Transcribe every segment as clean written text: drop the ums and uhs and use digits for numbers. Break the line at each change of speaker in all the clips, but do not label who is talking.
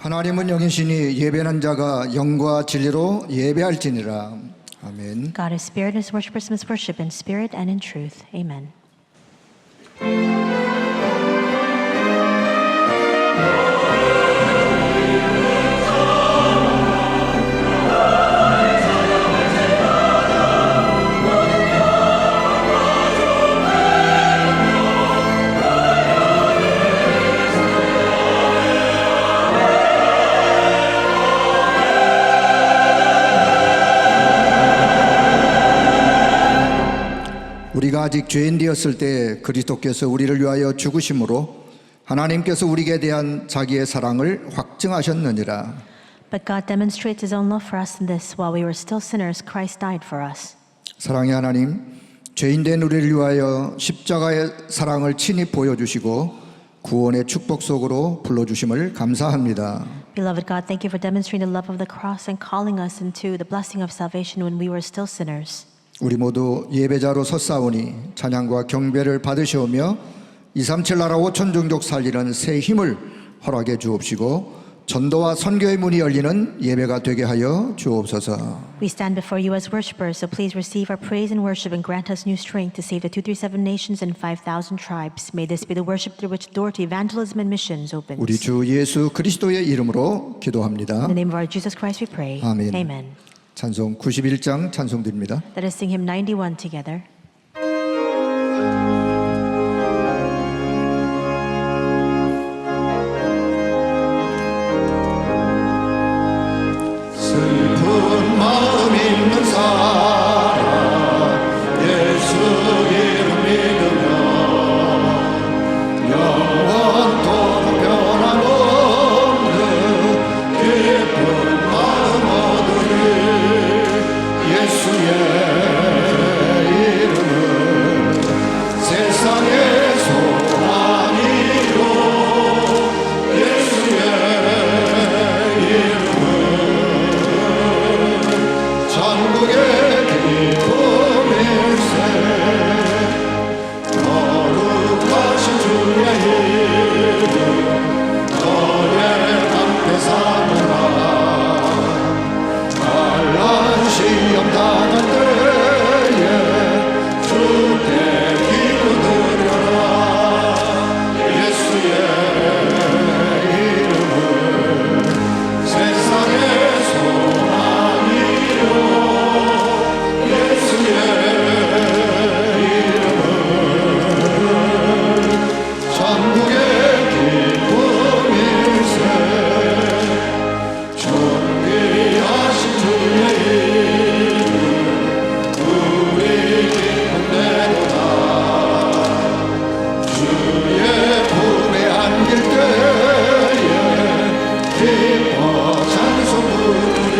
하나님은 영이시니 예배하는 자가 영과 진리로 예배할지니라. 아멘.
God is spirit, and his worshipers must worship in spirit and in truth. Amen.
우리가 아직 죄인 되었을 때 그리스도께서 우리를 위하여 죽으심으로 하나님께서 우리에 대한 자기의 사랑을 확증하셨느니라.
But God demonstrates his own love for us in this: while we were still sinners, Christ died for us.
사랑의 하나님, 죄인된 우리를 위하여 십자가의 사랑을 친히 보여주시고 구원의 축복 속으로 불러주심을 감사합니다.
Beloved God, thank you for demonstrating the love of the cross and calling us into the blessing of salvation when we were still sinners.
우리 모두 예배자로 섰사오니 찬양과 경배를 받으시오며 237 나라 5천 종족 살리는 새 힘을 허락해 주옵시고 전도와 선교의 문이 열리는 예배가 되게 하여 주옵소서.
We stand before you as worshipers, so please receive our praise and worship and grant us new strength to save the 237 nations and 5,000 tribes. May this be the worship through which door to evangelism and missions opens.
우리 주 예수 그리스도의 이름으로 기도합니다.
In the name of our Jesus Christ we pray.
아멘.
Amen.
찬송 91장 찬송드립니다.
Let us sing hymn 91 together.
슬픈 마음 있는 사람 예수 이름 믿으며 영원토록 변함없는 기쁜 마음 얻으리. 예수의 이름은 세상의 소망이요 예수의 천국의 기쁨일세. 거룩하신 주의 이름 너의 함께 사노라. 환난 시험 당할 때에 주께 기도드려라. 예수의 이름은 세상의 소망이요 예수의 이름은 천국의 기쁨일세. 존귀하신 주의 이름 우리 기쁨되도다. 주의 품에 안길 때에 기뻐 찬송 부르리.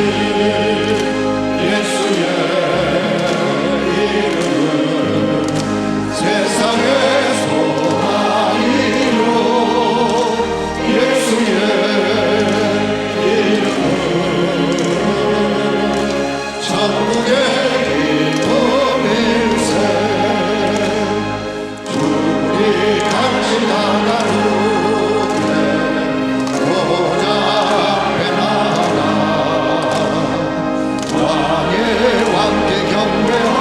예수의 이름은 세상의 소망이요 예수의 이름은 천국의 기쁨일세. 주리 당신 나가루에 보좌 앞에 나가 왕의 왕께 경배하며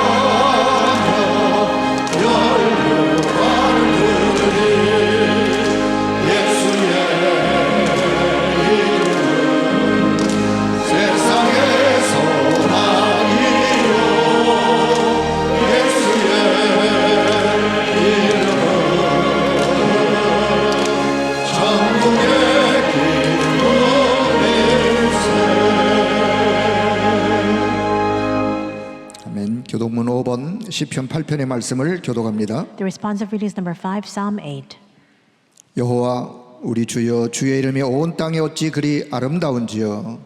열무관을 부르리. 예수의 이름은 세상의 소망이요 예수의 이름은 천국의 기쁨일세. 아멘. 교독문 5번 시편 8편의 말씀을 교독합니다.
The responsive reading is number 5, Psalm 8.
여호와 우리 주여 주의 이름이 온 땅에 어찌 그리 아름다운지요.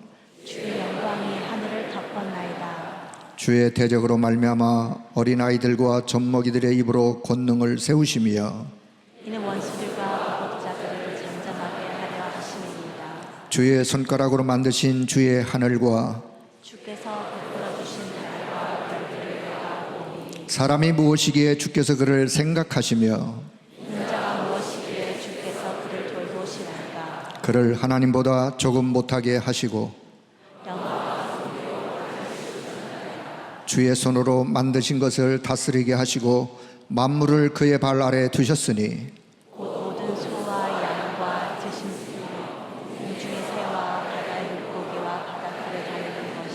주의 영광이 하늘을 덮었나이다.
주의 대적으로 말미암아 어린아이들과 젖먹이들의 입으로 권능을 세우시며
이는 원수들과 보복자들을 잠잠하게 하려 하심이니이다.
주의 손가락으로 만드신 주의 하늘과
주께서 베풀어 주신 하늘과 별들을 내가 보니
사람이 무엇이기에 주께서 그를 생각하시며
인자가 무엇이기에 주께서 그를 돌보시나이까.
그를 하나님보다 조금 못하게 하시고 주의 손으로 만드신 것을 다스리게 하시고 만물을 그의 발 아래 두셨으니
모든 소와 양과 드신 공중의 새와 바다의 물고기와 바닷길을 다니는 것이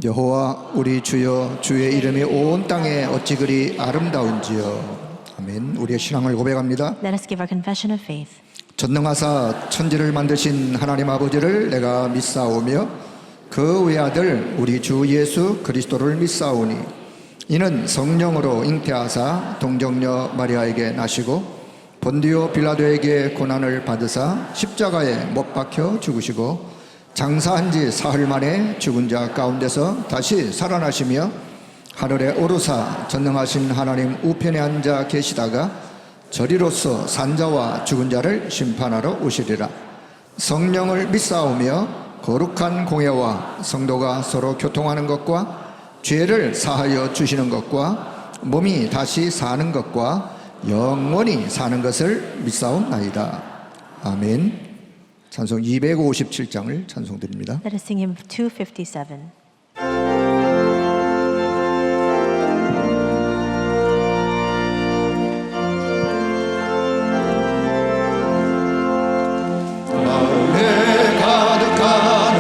여호와 우리 주여 주의 이름이 온 땅에 어찌 그리 아름다운지요. 아멘. 우리의 신앙을 고백합니다.
Let us give our confession of faith.
전능하사 천지를 만드신 하나님 아버지를 내가 믿사오며 그 외아들 우리 주 예수 그리스도를 믿사오니 이는 성령으로 잉태하사 동정녀 마리아에게 나시고 본디오 빌라도에게 고난을 받으사 십자가에 못 박혀 죽으시고 장사한 지 사흘 만에 죽은 자 가운데서 다시 살아나시며 하늘에 오르사 전능하신 하나님 우편에 앉아 계시다가 저리로서 산자와 죽은 자를 심판하러 오시리라. 성령을 믿사오며 거룩한 공예와 성도가 서로 교통하는 것과 죄를 사하여 주시는 것과 몸이 다시 사는 것과 영원히 사는 것을 믿사옵나이다. 아멘. 찬송 257장을 찬송드립니다.
Let us sing hymn 257.
마음에 가득한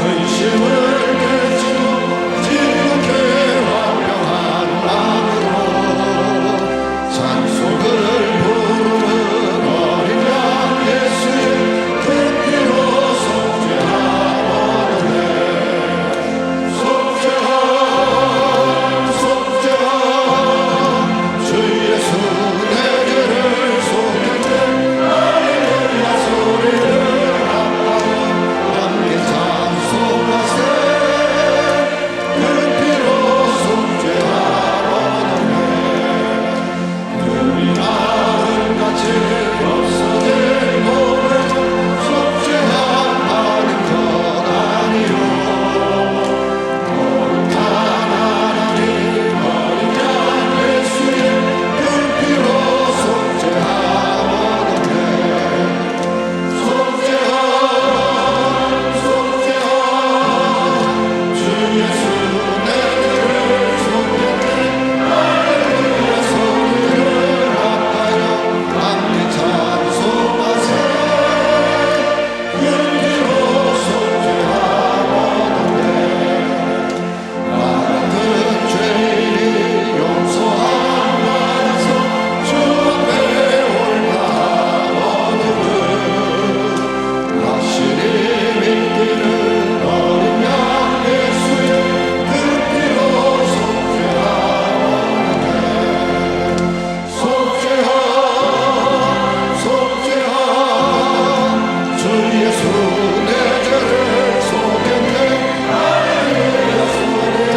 의심을 깨치고 지극히 완벽한 마음으로 찬송을 부르는 어린 양 예수의 그 피로 속죄하오네. 속죄하 주 예수 내 죄를 속했네. 할렐루야 소리를 함께 찬송하세. 그 피로 속죄하오네. 눈이 나은같이 없어질 몸을 속죄한 바는 것 아니요. 거룩한 하나님 어린 양 예수의 그 피로 속죄하오네. 속죄하 주 예수 내 죄를 속했네. 할렐루야 소리를 합하여 함께 찬송하세. 그 피로 속죄하오네. 많은 죄인이 용서함 받아서 주 앞에 올라오는 확실히 믿기는 어린 양 예수의 그 피로 속죄하오네. 속죄하 주 예수 내 죄를 속였네. 할렐루야 소리를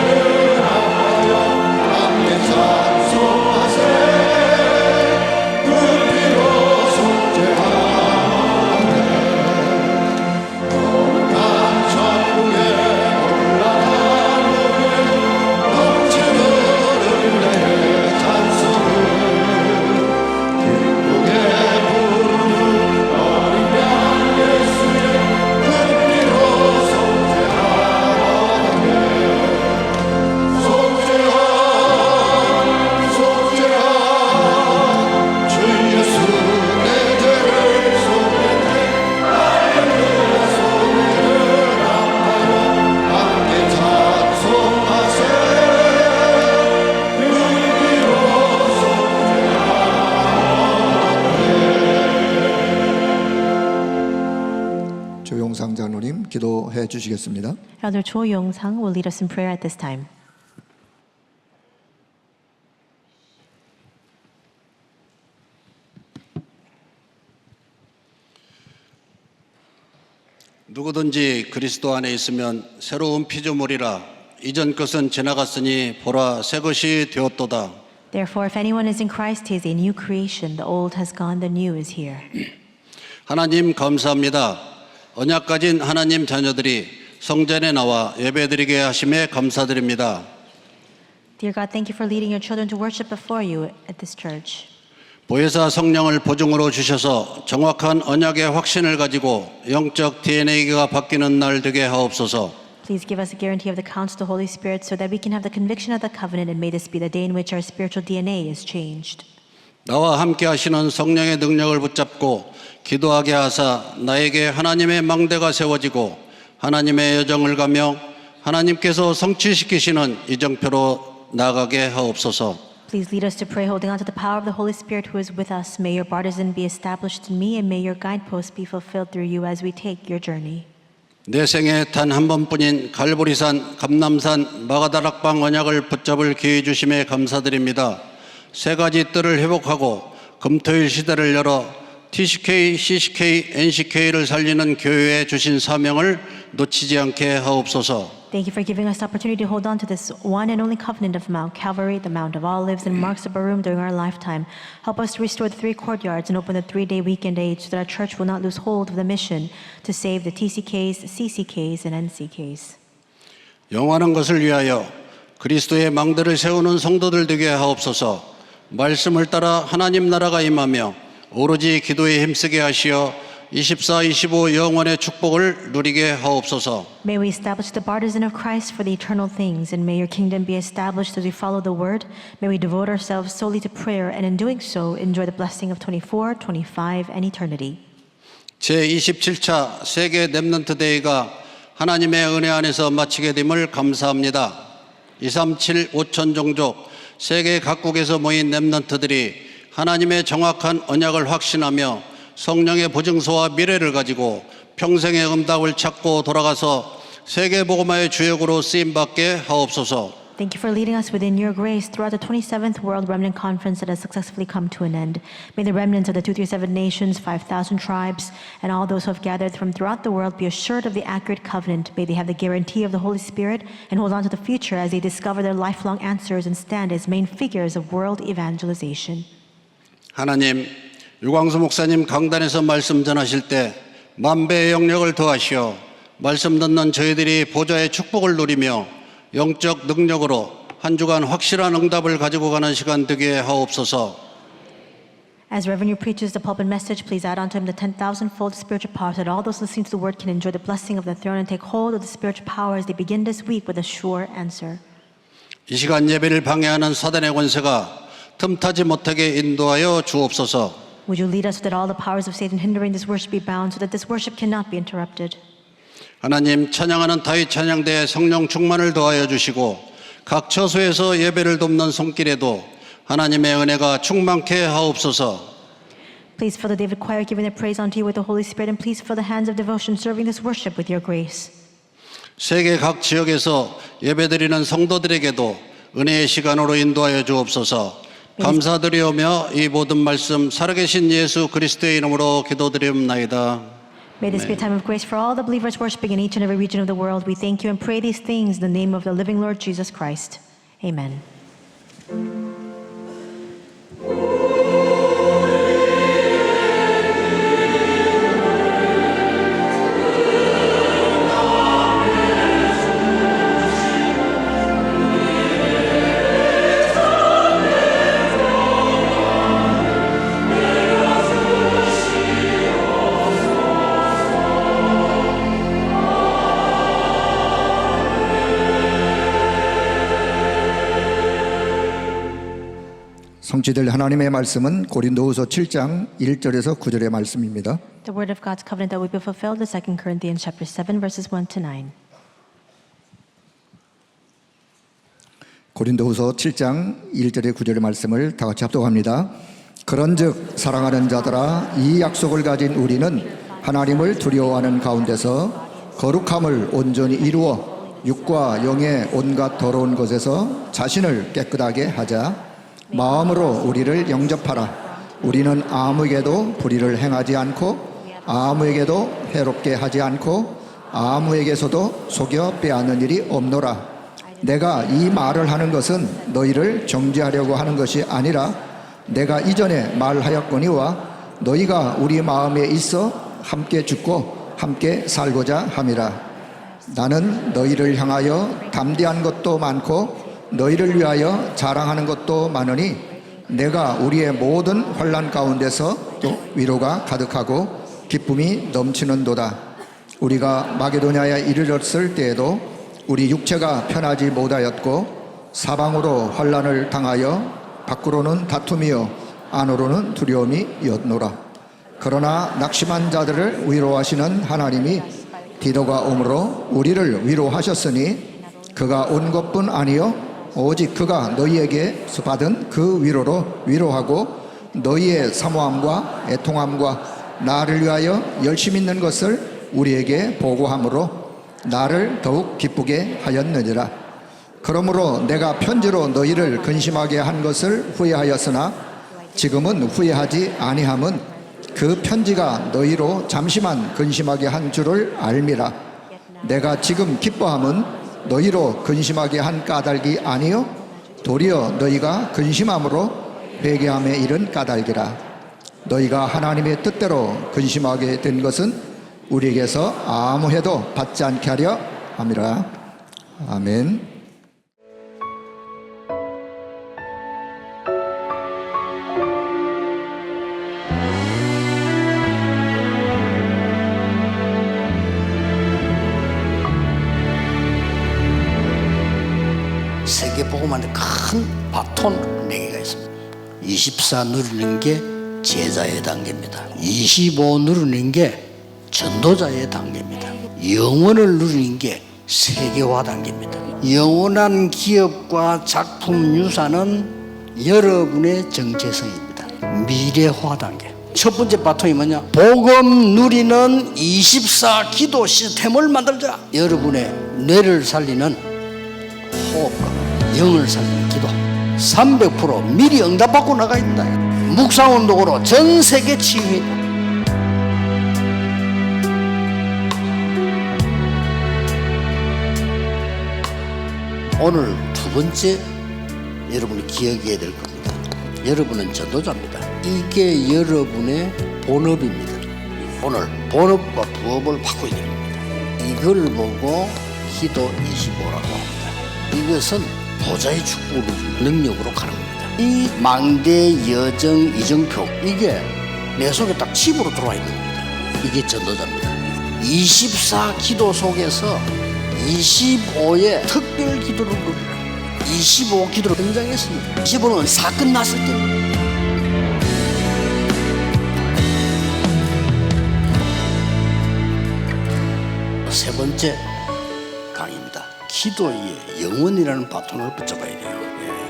합하여 함께 찬송하세. 그 피로 속죄하오네. 거룩한 천국에 올라간 후에 넘치는 은혜의 찬송을 기쁘게 부르는 어린 양 예수의 그 피로 속죄하오네. 속죄하 주 예수 내 죄를 속였네. 할렐루야 소리를 합하여 함께 찬송하세. 그 피로 속죄하오네. 조용상 장로님 기도해 주시겠습니다.
Elder Cho Yong-sang will lead us in prayer at this time.
누구든지 그리스도 안에 있으면 새로운 피조물이라. 이전 것은 지나갔으니 보라 새 것이 되었도다.
Therefore, if anyone is in Christ, he is a new creation. The old has gone, the new is here.
하나님 감사합니다. 언약 가진 하나님 자녀들이 성전에 나와 예배드리게 하심에 감사드립니다.
Dear God, thank you for leading your children to worship before you at this church.
보혜사 성령을 보증으로 주셔서 정확한 언약의 확신을 가지고 영적 DNA가 바뀌는 날 되게 하옵소서.
Please give us a guarantee of the counsel of the Holy Spirit so that we can have the conviction of the covenant, and may this be the day in which our spiritual DNA is changed.
나와 함께 하시는 성령의 능력을 붙잡고 기도하게 하사 나에게 하나님의 망대가 세워지고 하나님의 여정을 가며 하나님께서 성취시키시는 이정표로 나가게 하옵소서.
Please lead us to pray, holding on to the power of the Holy Spirit who is with us. May your partisan be established in me, and may your guideposts be fulfilled through you as we take your journey.
내 생에 단 한 번뿐인 갈보리산, 감남산, 마가다락방 언약을 붙잡을 기회 주심에 감사드립니다. 세 가지 뜰을 회복하고 금토일 시대를 열어 TCK, CCK, NCK를 살리는 교회에 주신 사명을 놓치지 않게 하옵소서.
Thank you for giving us the opportunity to hold on to this one and only covenant of Mount Calvary, the Mount of Olives, and Marks of Barum during our lifetime. Help us to restore the 3 courtyards and open the 3-day weekend age so that our church will not lose hold of the mission to save the TCKs, CCKs, and NCKs.
영원한 것을 위하여 그리스도의 망대를 세우는 성도들 되게 하옵소서. 말씀을 따라 하나님 나라가 임하며 오로지 기도에 힘쓰게 하시어 24, 25 영원의 축복을 누리게 하옵소서.
May we establish the partisan of Christ for the eternal things, and may your kingdom be established as we follow the word. May we devote ourselves solely to prayer, and in doing so, enjoy the blessing of 24, 25, and eternity.
제27차 세계 렘넌트 데이가 하나님의 은혜 안에서 마치게 됨을 감사합니다. 237 5천 종족 세계 각국에서 모인 렘넌트들이 하나님의 정확한 언약을 확신하며 성령의 보증서와 미래를 가지고 평생의 응답을 찾고 돌아가서 세계 복음화의 주역으로 쓰임받게 하옵소서.
Thank you for leading us within your grace throughout the 27th World Remnant Conference that has successfully come to an end. May the remnants of the 237 nations, 5,000 tribes, and all those who have gathered from throughout the world be assured of the accurate covenant. May they have the guarantee of the Holy Spirit and hold on to the future as they discover their lifelong answers and stand as main figures of world evangelization.
하나님, 유광수 목사님 강단에서 말씀 전하실 때 만배의 영역을 더하시어 말씀 듣는 저희들이 보좌의 축복을 누리며 영적 능력으로 한 주간 확실한 응답을 가지고 가는 시간 되게 하옵소서.
As Reverend preaches the pulpit message, please add unto him the 10,000-fold spiritual power so that all those listening to the word can enjoy the blessing of the throne and take hold of the spiritual power as they begin this week with a sure answer.
이 시간 예배를 방해하는 사단의 권세가 틈타지 못하게 인도하여 주옵소서.
Would you lead us so that all the powers of Satan hindering this worship be bound so that this worship cannot be interrupted?
하나님, 찬양하는 다윗 찬양대에 성령 충만을 더하여 주시고 각 처소에서 예배를 돕는 손길에도 하나님의 은혜가 충만케 하옵소서.
Please fill the David choir giving their praise unto you with the Holy Spirit, and please fill the hands of devotion serving this worship with your grace.
세계 각 지역에서 예배드리는 성도들에게도 은혜의 시간으로 인도하여 주옵소서. 감사드리오며 이 모든 말씀 살아계신 예수 그리스도의 이름으로 기도드리옵나이다.
May this be a time of grace for all the believers worshiping in each and every region of the world. We thank you and pray these things in the name of the living Lord Jesus Christ. Amen.
성취될 하나님의 말씀은 고린도후서 7장 1절에서 9절의 말씀입니다.
The word of God's covenant that will be fulfilled is 2 Corinthians chapter 7 verses 1 to 9.
고린도후서 7장 1절의 9절의 말씀을 다 같이 합독합니다. 그런즉 사랑하는 자들아 이 약속을 가진 우리는 하나님을 두려워하는 가운데서 거룩함을 온전히 이루어 육과 영의 온갖 더러운 것에서 자신을 깨끗하게 하자. 마음으로 우리를 영접하라. 우리는 아무에게도 불의를 행하지 않고 아무에게도 해롭게 하지 않고 아무에게서도 속여 빼앗는 일이 없노라. 내가 이 말을 하는 것은 너희를 정죄하려고 하는 것이 아니라 내가 이전에 말하였거니와 너희가 우리 마음에 있어 함께 죽고 함께 살고자 함이라. 나는 너희를 향하여 담대한 것도 많고 너희를 위하여 자랑하는 것도 많으니 내가 우리의 모든 환난 가운데서 또 위로가 가득하고 기쁨이 넘치는도다. 우리가 마게도냐에 이르렀을 때에도 우리 육체가 편하지 못하였고 사방으로 환난을 당하여 밖으로는 다툼이요 안으로는 두려움이었노라. 그러나 낙심한 자들을 위로하시는 하나님이 디도가 오므로 우리를 위로하셨으니 그가 온 것뿐 아니요 오직 그가 너희에게 받은 그 위로로 위로하고 너희의 사모함과 애통함과 나를 위하여 열심 있는 것을 우리에게 보고함으로 나를 더욱 기쁘게 하였느니라. 그러므로 내가 편지로 너희를 근심하게 한 것을 후회하였으나 지금은 후회하지 아니함은 그 편지가 너희로 잠시만 근심하게 한 줄을 알미라. 내가 지금 기뻐함은 너희로 근심하게 한 까닭이 아니요 도리어 너희가 근심함으로 회개함에 이른 까닭이라. 너희가 하나님의 뜻대로 근심하게 된 것은 우리에게서 아무 해도 받지 않게 하려 함이라. 아멘.
세계복음화의 큰 바톤 4개가 있습니다. 24 누리는 게 제자의 단계입니다. 25 누리는 게 전도자의 단계입니다. 영원을 누리는 게 세계화 단계입니다. 영원한 기업과 작품 유산은 여러분의 정체성입니다. 미래화 단계. 첫 번째 바톤이 뭐냐? 복음 누리는 24 기도 시스템을 만들자. 여러분의 뇌를 살리는 호흡과 영을 살리는 기도 300% 미리 응답받고 나가 있다. 묵상운동으로 전 세계 치유해. 오늘 두 번째 여러분이 기억해야 될 겁니다. 여러분은 전도자입니다. 이게 여러분의 본업입니다. 오늘 본업과 부업을 바꿔야 됩니다. 이걸 보고 기도 25라고 합니다. 이것은 보좌의 축복을 능력으로 가는 겁니다. 이 망대, 여정, 이정표 이게 내 속에 딱 칩으로 들어와 있는 겁니다. 이게 전도자입니다. 24 기도 속에서 25의 특별 기도를 누리라. 25 기도로 등장했습니다. 25는 사건 났을 때입니다. 세 번째 강의입니다. 기도의 영혼이라는 바톤을 붙잡아야 돼요.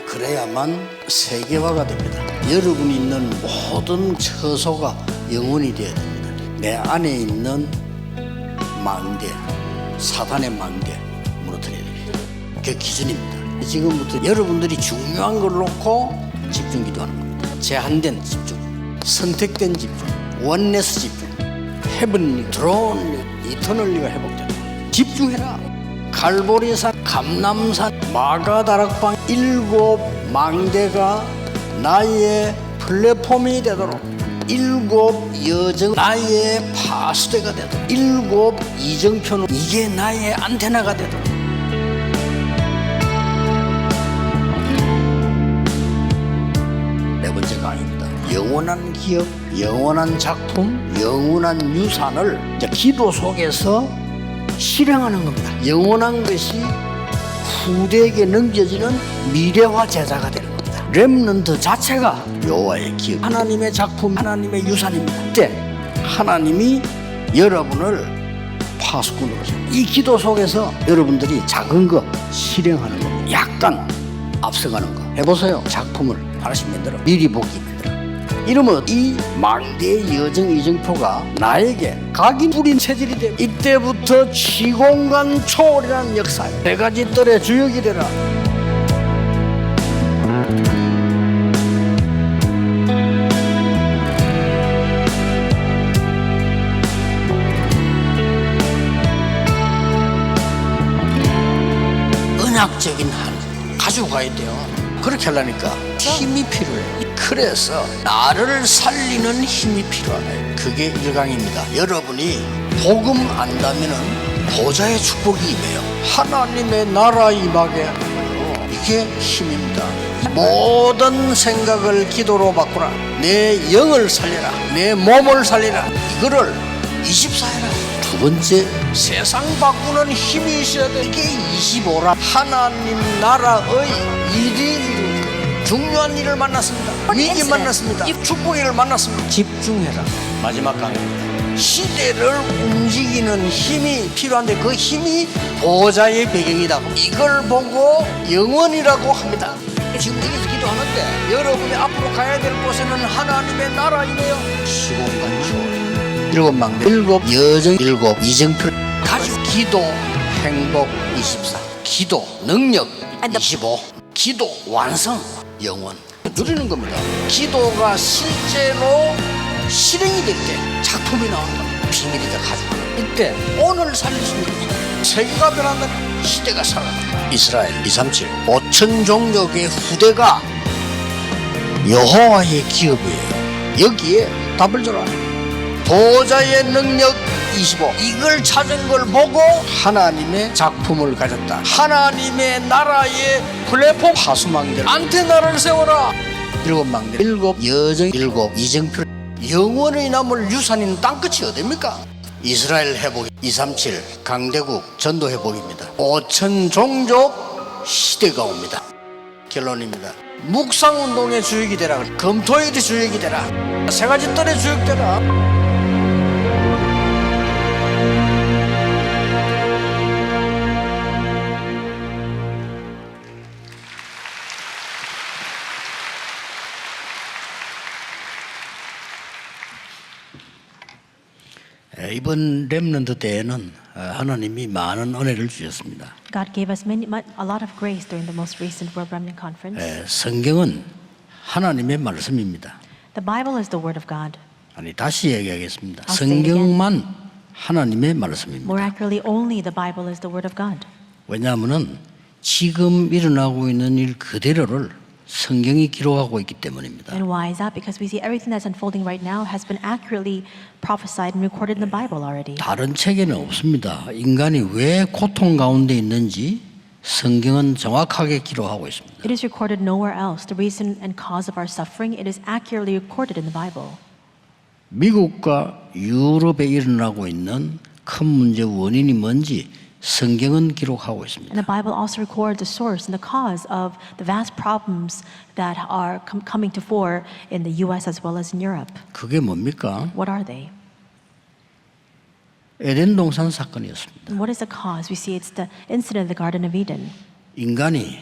그래야만 세계화가 됩니다. 여러분이 있는 모든 처소가 영혼이 되어야 됩니다. 내 안에 있는 망대, 사단의 망대 무너뜨려야 됩니다. 그게 기준입니다. 지금부터 여러분들이 중요한 걸 놓고 집중 기도하는 겁니다. 제한된 집중, 선택된 집중, 원네스 집중, 헤븐리, 드론, 이터널리가 회복된다. 집중해라. 갈보리산, 감남산, 마가다락방 7 망대가 나의 플랫폼이 되도록 7 여정 나의 파수대가 되도록 7 이정표는 이게 나의 안테나가 되도록 네 번째 강의입니다. 영원한 기업, 영원한 작품, 영원한 유산을 이제 기도 속에서 실행하는 겁니다. 영원한 것이 후대에게 넘겨지는 미래화 제자가 되는 겁니다. 렘넌트 자체가 여호와의 기업, 하나님의 작품, 하나님의 유산입니다. 그때 하나님이 여러분을 파수꾼으로 이 기도 속에서 여러분들이 작은 거 실행하는 겁니다. 약간 앞서가는 거 해보세요. 작품을 하나씩 만들어 미리 보기 만들어. 이러면 이 망대의 여정 이정표가 나에게 각인 뿌린 체질이 돼. 이때부터 시공간 초월이라는 역사에 100가지 뜰의 주역이 되라. 언약적인 하나님 가지고 가야 돼요. 그렇게 하려니까 힘이 필요해요. 그래서 나를 살리는 힘이 필요하네. 그게 1강입니다. 여러분이 복음 안다면은 보좌의 축복이 임해요. 하나님의 나라 임하게 하는 거예요. 이게 힘입니다. 모든 생각을 기도로 바꾸라. 내 영을 살려라. 내 몸을 살리라. 이거를 24해라. 두 번째, 세상 바꾸는 힘이 있어야 돼. 이게 25라. 하나님 나라의 일이 이루어질 거예요. 중요한 일을 만났습니다. 위기 만났습니다. 축복의 일을 만났습니다. 집중해라. 마지막 강의입니다. 시대를 움직이는 힘이 필요한데 그 힘이 보좌의 배경이다. 이걸 보고 영원이라고 합니다. 지금 여기서 기도하는데 여러분이 앞으로 가야 될 곳에는 하나님의 나라이네요. 시공간주 일곱 막내 일곱 여정 일곱 이정표 가지고 기도 행복 24 기도 능력 25 기도 완성 영원 누리는 겁니다. 기도가 실제로 실행이 될 때 작품이 나온다. 비밀이다. 가지고 이때 오늘 살릴 수 있는 겁니다. 세계가 변한다. 시대가 살아난다. 이스라엘 237 5천 종족의 후대가 여호와의 기업이에요. 여기에 답을 줘라. 보좌의 능력 25 이걸 찾은 걸 보고 하나님의 작품을 가졌다. 하나님의 나라의 플랫폼 하수망대 안테나를 세워라. 일곱 망대 일곱 여정 일곱 이정표 영원히 남을 유산인 땅끝이 어딥니까? 이스라엘 회복 237 강대국 전도 회복입니다. 5천 종족 시대가 옵니다. 결론입니다. 묵상운동의 주역이 되라. 검토일의 주역이 되라. 세 가지 뜰의 주역 되라. 이번 렘넌트 때에는 하나님이 많은 은혜를 주셨습니다.
God gave us a lot of grace during the most recent World Remnant Conference.
성경은 하나님의 말씀입니다.
The Bible is the Word of God.
아니 다시 얘기하겠습니다.
I'll say it again.
성경만 하나님의 말씀입니다.
More accurately, only the Bible is the Word of God.
왜냐하면 지금 일어나고 있는 일 그대로를 성경이 기록하고 있기 때문입니다.
And why is that? Because we see everything that's unfolding right now has been accurately prophesied and recorded in the Bible already.
다른 책에는 없습니다. 인간이 왜 고통 가운데 있는지 성경은 정확하게 기록하고 있습니다.
It is recorded nowhere else. The reason and cause of our suffering, it is accurately recorded in the Bible.
미국과 유럽에 일어나고 있는 큰 문제 원인이 뭔지 성경은 기록하고 있습니다.
And the Bible also records the source and the cause of the vast problems that are coming to fore in the U.S. as well as in Europe.
그게 뭡니까?
What are they?
에덴 동산 사건이었습니다.
And what is the cause? We see it's the incident of the Garden of Eden.
인간이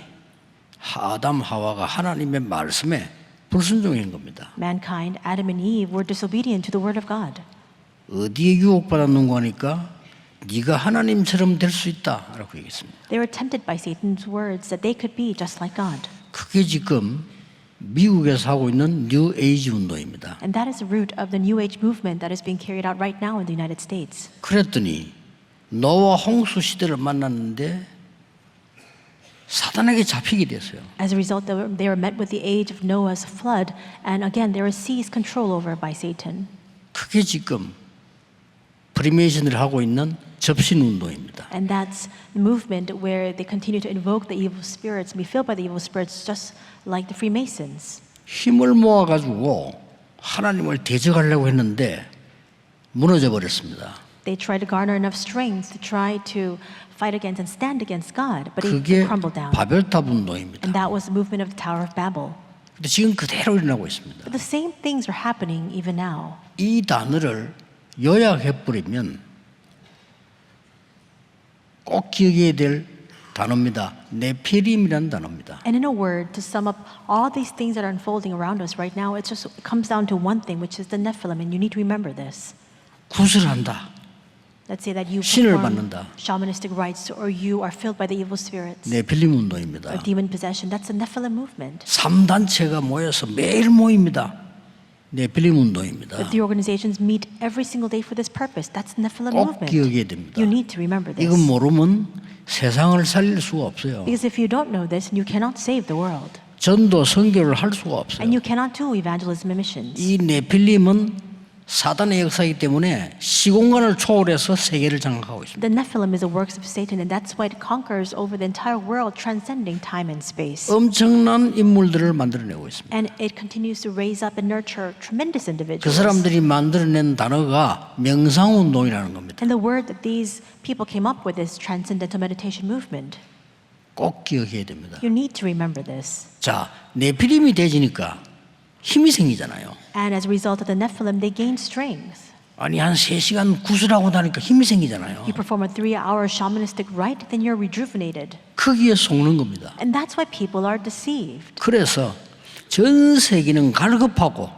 아담 하와가 하나님의 말씀에 불순종한 겁니다.
Mankind, Adam and Eve, were disobedient to the Word of God.
어디에 유혹받았는가 하니까 네가 하나님처럼 될 수 있다라고 얘기했습니다.
They were tempted by Satan's words that they could be just like God.
그게 지금 미국에서 하고 있는 뉴 에이지 운동입니다.
And that is the root of the New Age movement that is being carried out right now in the United States.
그랬더니 노아 홍수 시대를 만났는데 사단에게 잡히게 됐어요.
As a result, they were met with the age of Noah's flood, and again, they were seized control over by Satan.
그게 지금 프리메이슨을 하고 있는 접신 운동입니다.
And that's the movement where they continue to invoke the evil spirits and be filled by the evil spirits, just like the Freemasons.
힘을 모아가지고 하나님을 대적하려고 했는데 무너져 버렸습니다.
They tried to garner enough strength to try to fight against and stand against God, but
그게
it crumbled down.
바벨탑 운동입니다.
And that was the movement of the Tower of Babel.
근데 지금 그대로 일어나고 있습니다.
But the same things are happening even now.
이 단어를 요약해버리면 꼭 기억해야 될 단어입니다. 네피림이라는 단어입니다.
And in a word, to sum up all these things that are unfolding around us right now, it comes down to one thing, which is the Nephilim, and you need to remember this.
구슬한다.
Let's say that you
신을
perform
받는다.
shamanistic rites, or you are filled by the evil spirits,
네필림
or
운동입니다.
demon possession. That's the Nephilim movement.
3단체가 모여서 매일 모입니다. 네필림 운동입니다.
But the organizations meet every single day for this purpose. That's the Nephilim
꼭
movement.
기억해야 됩니다.
You need to remember this.
이건 모르면 세상을 살릴 수가 없어요.
Because if you don't know this, you cannot save the world.
전도 선교를 할 수가 없어요.
And you cannot do evangelism and missions.
이 네필림은 사단의 역사이기 때문에 시공간을 초월해서 세계를 장악하고 있습니다.
The Nephilim is the works of Satan, and that's why it conquers over the entire world, transcending time and space.
엄청난 인물들을 만들어내고 있습니다.
And it continues to raise up and nurture tremendous
그
individuals.
사람들이 만들어낸 단어가 명상운동이라는 겁니다.
And the word that these people came up with is transcendental meditation movement.
꼭 기억해야 됩니다.
You need to remember this.
자, 네피림이 되지니까 힘이 생기잖아요.
And as a result of the Nephilim, they gain strength.
아니 한 3시간 구슬하고 나니까 힘이 생기잖아요.
You perform a 3-hour shamanistic rite, then you're rejuvenated.
거기에 속는 겁니다.
And that's why people are deceived.
그래서 전 세계는 갈급하고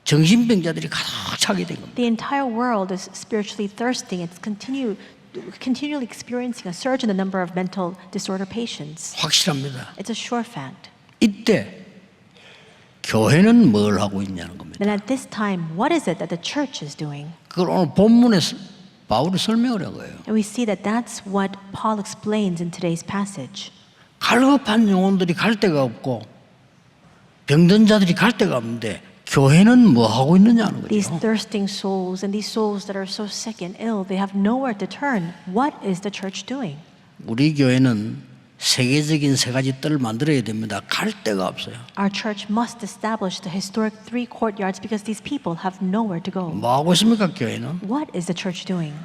정신병자들이 가득 차게 된 겁니다.
The entire world is spiritually thirsting. It's continually experiencing a surge in the number of mental disorder patients.
확실합니다.
It's a sure fact.
이때 교회는 뭘 하고 있냐는 겁니다.
Then at this time, what is it that the church is doing?
그걸 오늘 본문에 바울이 설명을 한 거예요.
And we see that that's what Paul explains in today's passage.
갈급한 영혼들이 갈 데가 없고 병든 자들이 갈 데가 없는데 교회는 뭐 하고 있느냐는
These
거죠.
thirsting souls and these souls that are so sick and ill, they have nowhere to turn. What is the church doing?
우리 교회는 세계적인 세 가지 뜰을 만들어야 됩니다. 갈 데가 없어요.
Our church must establish the historic 3 courtyards because these people have nowhere to go.
뭐 하고 있습니까 교회는?
What is the church doing?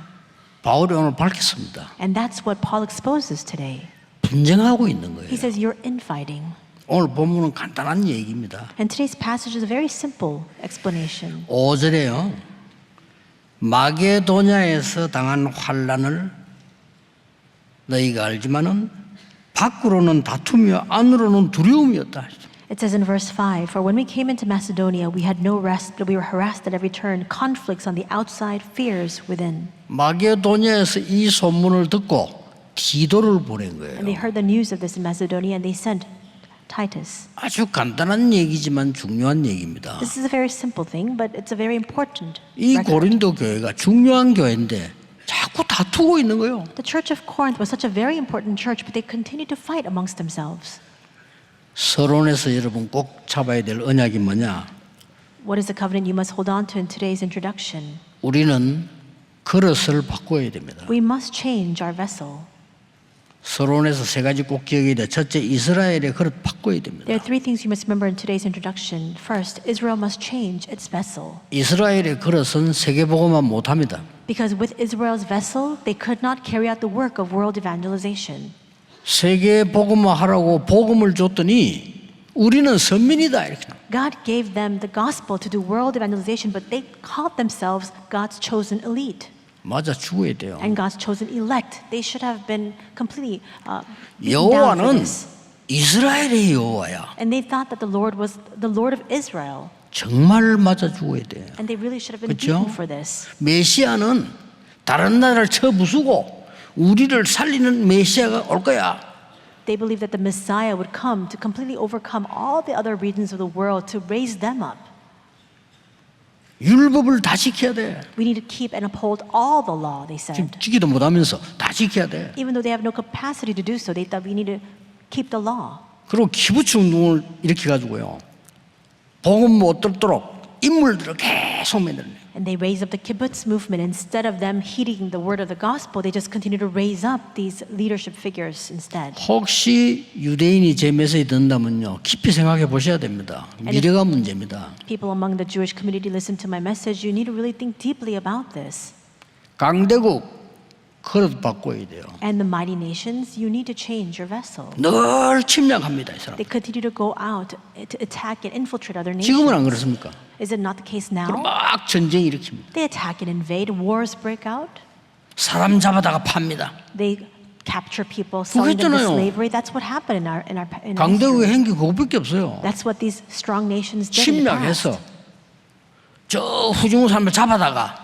바울이 오늘 밝혔습니다.
And that's what Paul exposes today.
분쟁하고 있는 거예요.
He says you're infighting.
오늘 본문은 간단한 얘기입니다.
And today's passage is a very simple explanation.
5절에요. 마게도냐에서 당한 환난을 너희가 알지만은 밖으로는 다툼이요 안으로는 두려움이었다.
It says in verse 5, For when we came into Macedonia, we had no rest, but we were harassed at every turn, conflicts on the outside, fears within.
마게도냐에서 이 소문을 듣고 디도를 보낸
And they
거예요.
heard the news of this in Macedonia, and they sent Titus.
아주 간단한 얘기지만 중요한 얘기입니다.
This is a very simple thing, but it's a very important
이
record.
고린도 교회가 중요한 교회인데 자꾸 다투고 있는 거예요.
The church of Corinth was such a very important church, but they continued to fight amongst themselves.
서론에서 여러분 꼭 잡아야 될 언약이 뭐냐?
What is the covenant you must hold on to in today's introduction?
우리는 그릇을 바꿔야 됩니다.
We must change our vessel.
서론에서 세 가지 꼭 기억해야 돼. 첫째, 이스라엘의 그릇 바꿔야 됩니다.
There are 3 things you must remember in today's introduction. First, Israel must change its vessel.
이스라엘의 그릇은 세계복음만 못합니다.
Because with Israel's vessel, they could not carry out the work of world evangelization.
세계복음만 하라고 복음을 줬더니 우리는 선민이다 이렇게.
God gave them the gospel to do world evangelization, but they called themselves God's chosen elite
맞아 죽어야 돼요.
and God's chosen elect. They should have been completely beaten down for
여호와는
this.
이스라엘의 여호와야.
And they thought that the Lord was the Lord of Israel.
정말 맞아 죽어야 돼.
And they really should have been
그렇죠?
beaten for this.
메시아는 다른 나라를 쳐부수고 우리를 살리는 메시아가 올 거야.
They believed that the Messiah would come to completely overcome all the other regions of the world to raise them up.
율법을 다 지켜야 돼.
We need to keep and uphold all the law, they
지금
said.
지키도 못하면서 다 지켜야 돼.
Even though they have no capacity to do so, they thought we need to keep the law.
그리고 키부츠 운동을 이렇게 가지고요. 복음 못 듣도록 인물들을 계속 만들어내.
And they raised up the kibbutz movement. Instead of them heeding the word of the gospel, they just continue to raise up these leadership figures instead.
혹시 유대인이 제 메시지 듣는다면요. 깊이 생각해 보셔야 됩니다. 미래가 문제입니다.
People among the Jewish community listen to my message. You need to really think deeply about this.
강대국 그릇 바꿔야 돼요.
And the mighty nations, you need to change your vessel.
늘 침략합니다, 이 사람.
They continue to go out to attack and infiltrate other nations.
지금은 안 그렇습니까?
Is it not the case now?
그럼 막 전쟁 일으킵니다.
They attack and invade. Wars break out.
사람 잡아다가 팝니다.
They capture people, selling them to
그랬잖아요.
slavery. That's what happened in our
강대국의
history.
행기 그거밖에 없어요.
That's what these strong nations did in the past.
침략해서 저 후중 사람을 잡아다가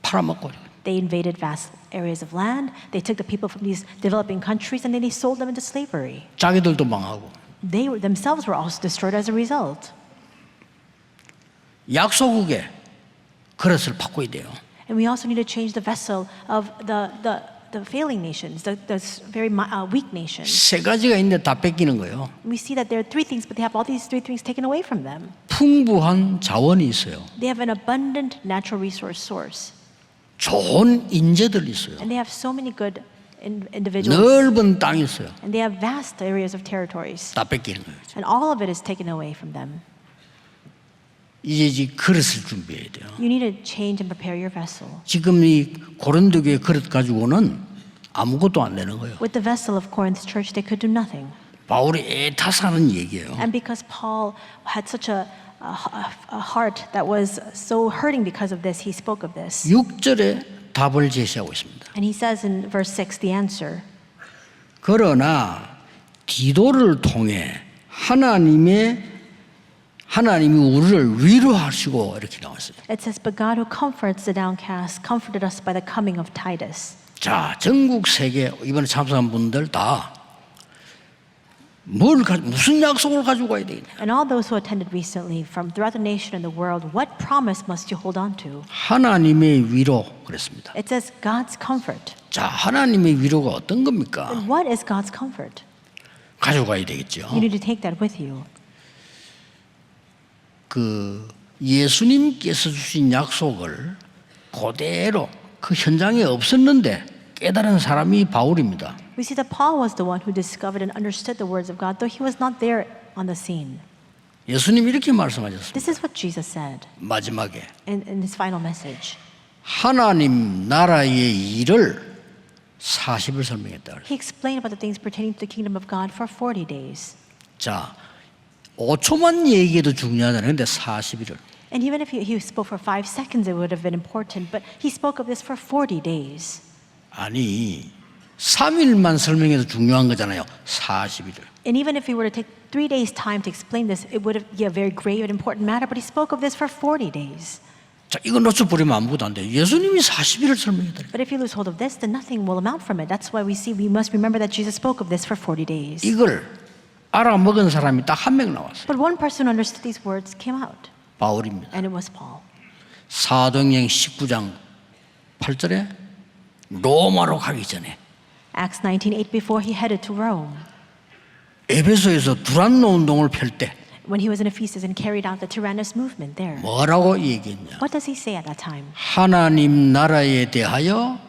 팔아먹고.
They invaded vast areas of land. They took the people from these developing countries and then they sold them into slavery.
자기들도 망하고.
They themselves were also destroyed as a result.
약소국의 그릇을 바꿔야 돼요.
And we also need to change the vessel of the failing nations, the very weak nations.
세 가지가 있는데 다 뺏기는 거예요.
We see that there are 3 things, but they have all these 3 things taken away from them.
풍부한 자원이 있어요.
They have an abundant natural resource source.
좋은 인재들이 있어요.
And they have so many good individuals.
넓은 땅이 있어요.
And they have vast areas of territories.
다 뺏기는 거예요.
And all of it is taken away from them.
이제 이 그릇을 준비해야 돼요.
You need to change and prepare your vessel.
지금 이 고린도 교회 그릇 가지고는 아무것도 안 되는 거예요.
With the vessel of Corinth church, they could do nothing.
바울이 애타사는 얘기예요.
And because Paul had such a heart that was so hurting because of this, he spoke of this.
6절에 답을 제시하고 있습니다.
And he says in verse 6 the answer.
그러나 기도를 통해 하나님이 우리를 위로하시고 이렇게 나왔어요.
It says, but God who comforts the downcast comforted us by the coming of Titus.
자, 전국 세계 이번에 참석한 분들 다 무슨 약속을 가지고 가야 되겠냐?
And all those who attended recently from throughout the nation and the world, what promise must you hold on to?
하나님의 위로 그랬습니다.
It says God's comfort.
자, 하나님의 위로가 어떤 겁니까?
And what is God's comfort?
가져가야 되겠죠.
You need to take that with you.
그 예수님께서 주신 약속을 그대로 그 현장에 없었는데 깨달은 사람이 바울입니다.
We see that Paul was the one who discovered and understood the words of God, though he was not there on the scene.
예수님 이렇게 말씀하셨습니다.
This is what Jesus said
마지막에
in his final message.
하나님 나라의 일을 40을 설명했다.
He explained about the things pertaining to the kingdom of God for 40 days.
자, 5초만 얘기해도 중요하잖아요. 근데 40일을.
And even if he spoke for 5 seconds, it would have been important, but he spoke of this for 40 days.
아니 3일만 설명해도 중요한 거잖아요. 40일을.
And even if he were to take 3 days' time to explain this, it would be a very grave and important matter, but he spoke of this for 40 days.
자, 이거 놓쳐버리면 아무것도 안 돼요. 예수님이 40일을 설명했다.
But if you lose hold of this, then nothing will amount from it. That's why we must remember that Jesus spoke of this for 40 days.
이걸 알아먹은 사람이 딱 한 명 나왔어요.
But one person who understood these words came out,
바울입니다.
and it was Paul.
사도행전 19장 8절에 로마로 가기 전에
Acts 19:8, before he headed to Rome,
에베소에서 두란노 운동을 펼 때
when he was in Ephesus and carried out the Tyrannus movement there.
뭐라고 얘기했냐?
What does he say at that time?
하나님 나라에 대하여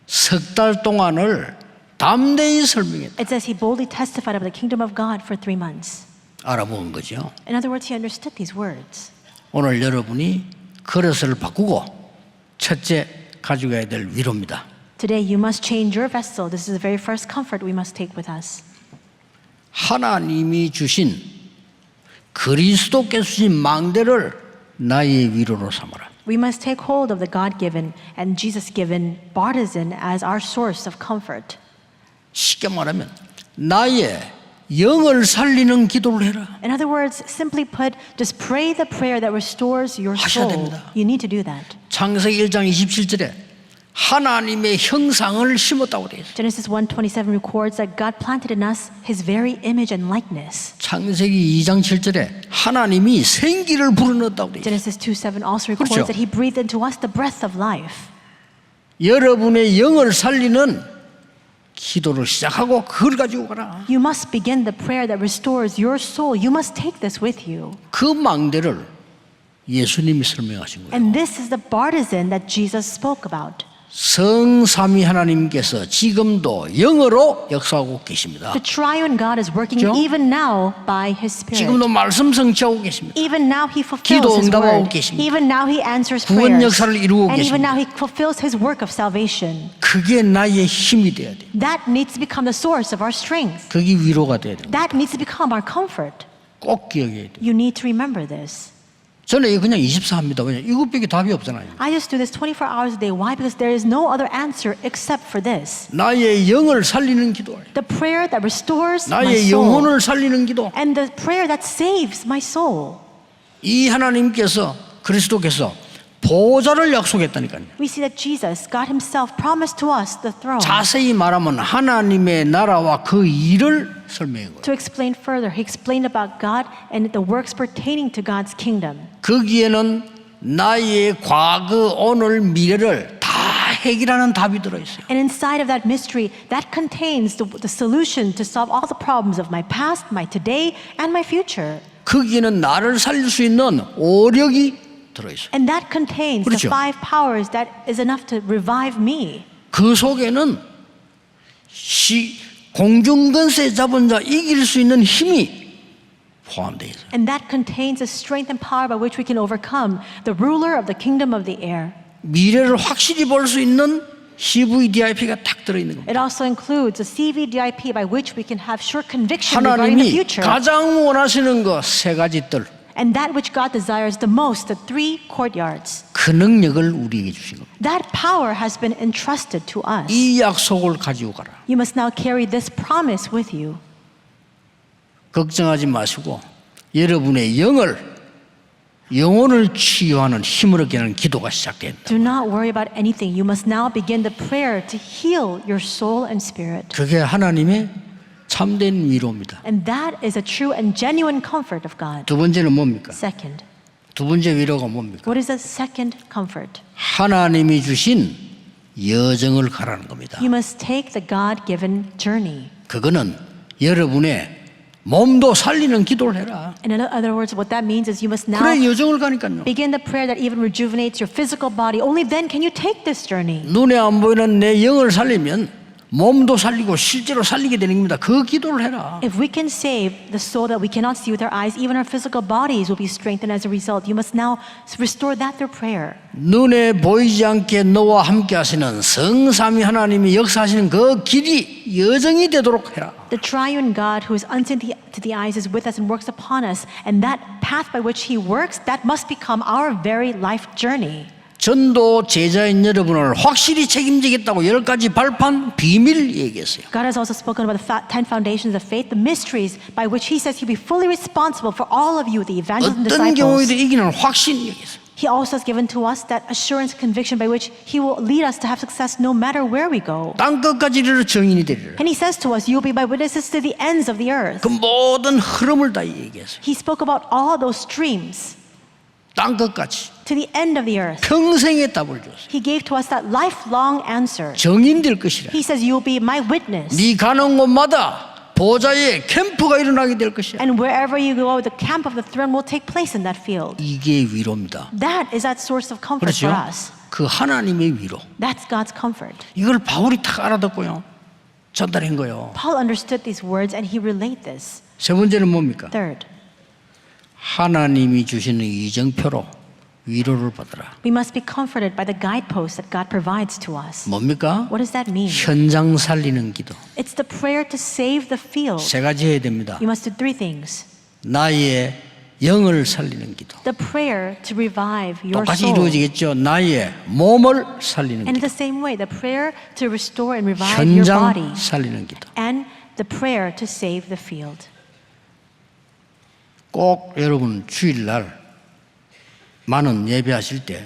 석 달 동안을 담대히 설명했다.
It says he boldly testified about the kingdom of God for 3 months.
알아본 거죠.
In other words, he understood these words.
오늘 여러분이 그릇을 바꾸고 첫째 가져가야 될 위로입니다.
Today you must change your vessel. This is the very first comfort we must take with us.
하나님이 주신 그리스도께서 주신 망대를 나의 위로로 삼아라.
We must take hold of the God-given and Jesus-given bartizan as our source of comfort.
쉽게 말하면 나의 영을 살리는 기도를 해라.
In other words, simply put, just pray the prayer that restores your
하셔야
soul.
됩니다.
You need to do that.
창세기 1장 27절에 하나님의 형상을 심었다고 되어 있어요.
Genesis 1:27 records that God planted in us His very image and likeness.
창세기 2장 7절에 하나님이 생기를 불어넣었다고 되어 있어요.
Genesis 2:7 also records
그렇죠.
that He breathed into us the breath of life.
여러분의 영을 살리는 기도를 시작하고 그걸 가지고 가라.
You must begin the prayer that restores your soul. You must take this with you.
그 망대를 예수님이 설명하신 거예요.
And this is the bartizan that Jesus spoke about.
성삼위 하나님께서 지금도 영으로 역사하고 계십니다.
The triune God is working
그렇죠?
even now by His Spirit.
지금도 말씀 성취하고 계십니다.
Even now He fulfills
기도
His
응답하고
word.
계십니다.
Even now He answers
구원
prayers.
역사를 이루고
And even
계십니다.
now He fulfills His work of salvation.
그게 나의 힘이 돼야 돼.
That needs to become the source of our strength.
그게 위로가 돼야 돼.
That needs to become our comfort.
꼭 기억해야 돼.
You need to remember this.
저는 이거 그냥 24합니다. 왜냐 이것밖에 답이 없잖아요.
I just do this 24 hours a day. Why? Because there is no other answer except for this.
나의 영을 살리는 기도,
The prayer that restores my
나의
soul.
영혼을 살리는 기도.
And the prayer that saves my soul.
이 하나님께서 그리스도께서 보좌를 약속했다니까요.
We see that Jesus, God Himself, promised to us the throne.
자세히 말하면 하나님의 나라와 그 일을 설명한 거예요.
To explain further, He explained about God and the works pertaining to God's kingdom.
거기에는 나의 과거, 오늘, 미래를 다 해결하는 답이 들어있어요.
And inside of that mystery, that contains the solution to solve all the problems of my past, my today, and my future.
거기에는 나를 살릴 수 있는 오력이 들어있어요.
And that contains
그렇죠.
the 5 powers that is enough to revive me.
그 속에는 공중권세 잡은 자 이길 수 있는 힘이 포함되어 있어요.
And that contains the strength and power by which we can overcome the ruler of the kingdom of the air.
미래를 확실히 볼 수 있는 CVDIP가 딱 들어있는 겁니다.
It also includes a CVDIP by which we can have sure conviction regarding the
하나님이
future.
가장 원하시는 거 세 가지 뜰,
And that which God desires the most, the 3 courtyards.
그 능력을 우리에게 주신 겁니다.
That power has been entrusted to us.
이 약속을 가지고 가라.
You must now carry this promise with you.
걱정하지 마시고 여러분의 영혼을 치유하는 힘을 얻게 하는 기도가 시작된다.
Do not worry about anything. You must now begin the prayer to heal your soul and spirit.
그게 하나님의 참된 위로입니다.
And that is a true and genuine comfort of God.
두 번째는 뭡니까?
Second,
두 번째 위로가 뭡니까?
what is the second comfort?
하나님이 주신 여정을 가라는 겁니다.
You must take the God-given journey.
그거는 여러분의 몸도 살리는 기도를 해라.
And in other words, what that means is you must now
그래 여정을 가니까요.
begin the prayer that even rejuvenates your physical body. Only then can you take this journey.
눈에 안 보이는 내 영을 살리면 몸도 살리고 실제로 살리게 되는 겁니다. 그 기도를 해라.
If we can save the soul that we cannot see with our eyes, even our physical bodies will be strengthened as a result. You must now restore that through prayer.
눈에 보이지 않게 너와 함께 하시는 성삼위 하나님이 역사하시는 그 길이 여정이 되도록 해라.
The triune God who is unseen to the eyes is with us and works upon us. And that path by which He works, that must become our very life journey.
전도 제자인 여러분을 확실히 책임지겠다고 10가지 발판 비밀 얘기했어요.
God has also spoken about the 10 foundations of faith, the mysteries by which He says He'll be fully responsible for all of you, the evangelists and
어떤 경우에도
disciples.
이기는 확신 얘기했어요.
He also has given to us that assurance, conviction by which He will lead us to have success no matter where we go.
땅 끝까지 이르러 정인이 되리라.
And He says to us, you'll be my witnesses to the ends of the earth.
그 모든 흐름을 다 얘기했어요.
He spoke about all those streams
땅 끝까지
to the end of the earth.
평생의 답을 줬어요.
He gave to us that lifelong answer.
정인될 것이라.
He says, you'll be my witness.
네 가는 곳마다 보좌의 캠프가 일어나게 될 것이야.
And wherever you go, the camp of the throne will take place in that field.
이게 위로입니다.
That is that source of comfort
그렇죠?
for us.
그 하나님의 위로.
That's God's comfort.
이걸 바울이 딱 알아듣고요. 전달한 거예요.
Paul understood these words and he relayed this.
세 번째는 뭡니까?
Third,
하나님이 주시는 이정표로 위로를 받으라.
we must be comforted by the guideposts that God provides to us.
뭡니까?
What does that mean?
현장 살리는 기도.
It's the prayer to save the field.
세 가지 해야 됩니다.
You must do 3 things.
나의 영을 살리는 기도.
The prayer to revive your
똑같이
soul.
이루어지겠죠. 나의 몸을 살리는
And in
기도.
the same way, the prayer to restore and revive your body.
현장 살리는 기도.
And the prayer to save the field.
꼭 여러분 주일날 많은 예배하실 때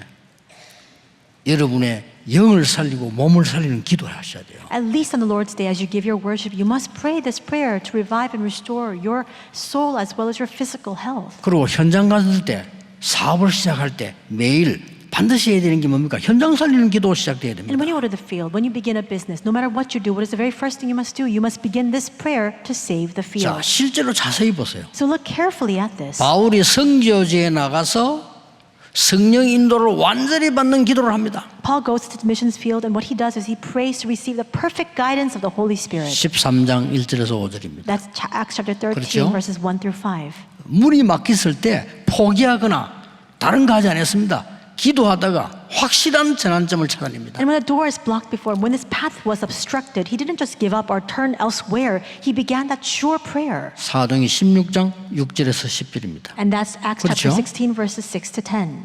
여러분의 영을 살리고 몸을 살리는 기도를 하셔야 돼요.
At least on the Lord's Day, as you give your worship, you must pray this prayer to revive and restore your soul as well as your physical health.
그리고 현장 갔을 때 사업을 시작할 때 매일 반드시 해야 되는 게 뭡니까? 현장 살리는 기도 시작돼야 됩니다.
And when you go to the field, when you begin a business, no matter what you do, what is the very first thing you must do? You must begin this prayer to save the
자,
field.
실제로 자세히 보세요.
So look carefully at this.
바울이 선교지에 나가서 성령 인도를 완전히 받는 기도를 합니다.
Paul goes to the missions field, and what he does is he prays to receive the perfect guidance of the Holy Spirit.
13장 1절에서 5절입니다.
That's Acts chapter 13,
그렇죠?
verses 1 through 5.
물이 막혔을 때 포기하거나 다른 거 하지 않았습니다. 기도하다가 확실한 전환점을 찾아냅니다.
And when the door is blocked before him, when this path was obstructed, he didn't just give up or turn elsewhere. He began that sure prayer.
사도행전 16장 6절에서 10절입니다.
And that's Acts chapter
그렇죠?
16, verses 6 to 10.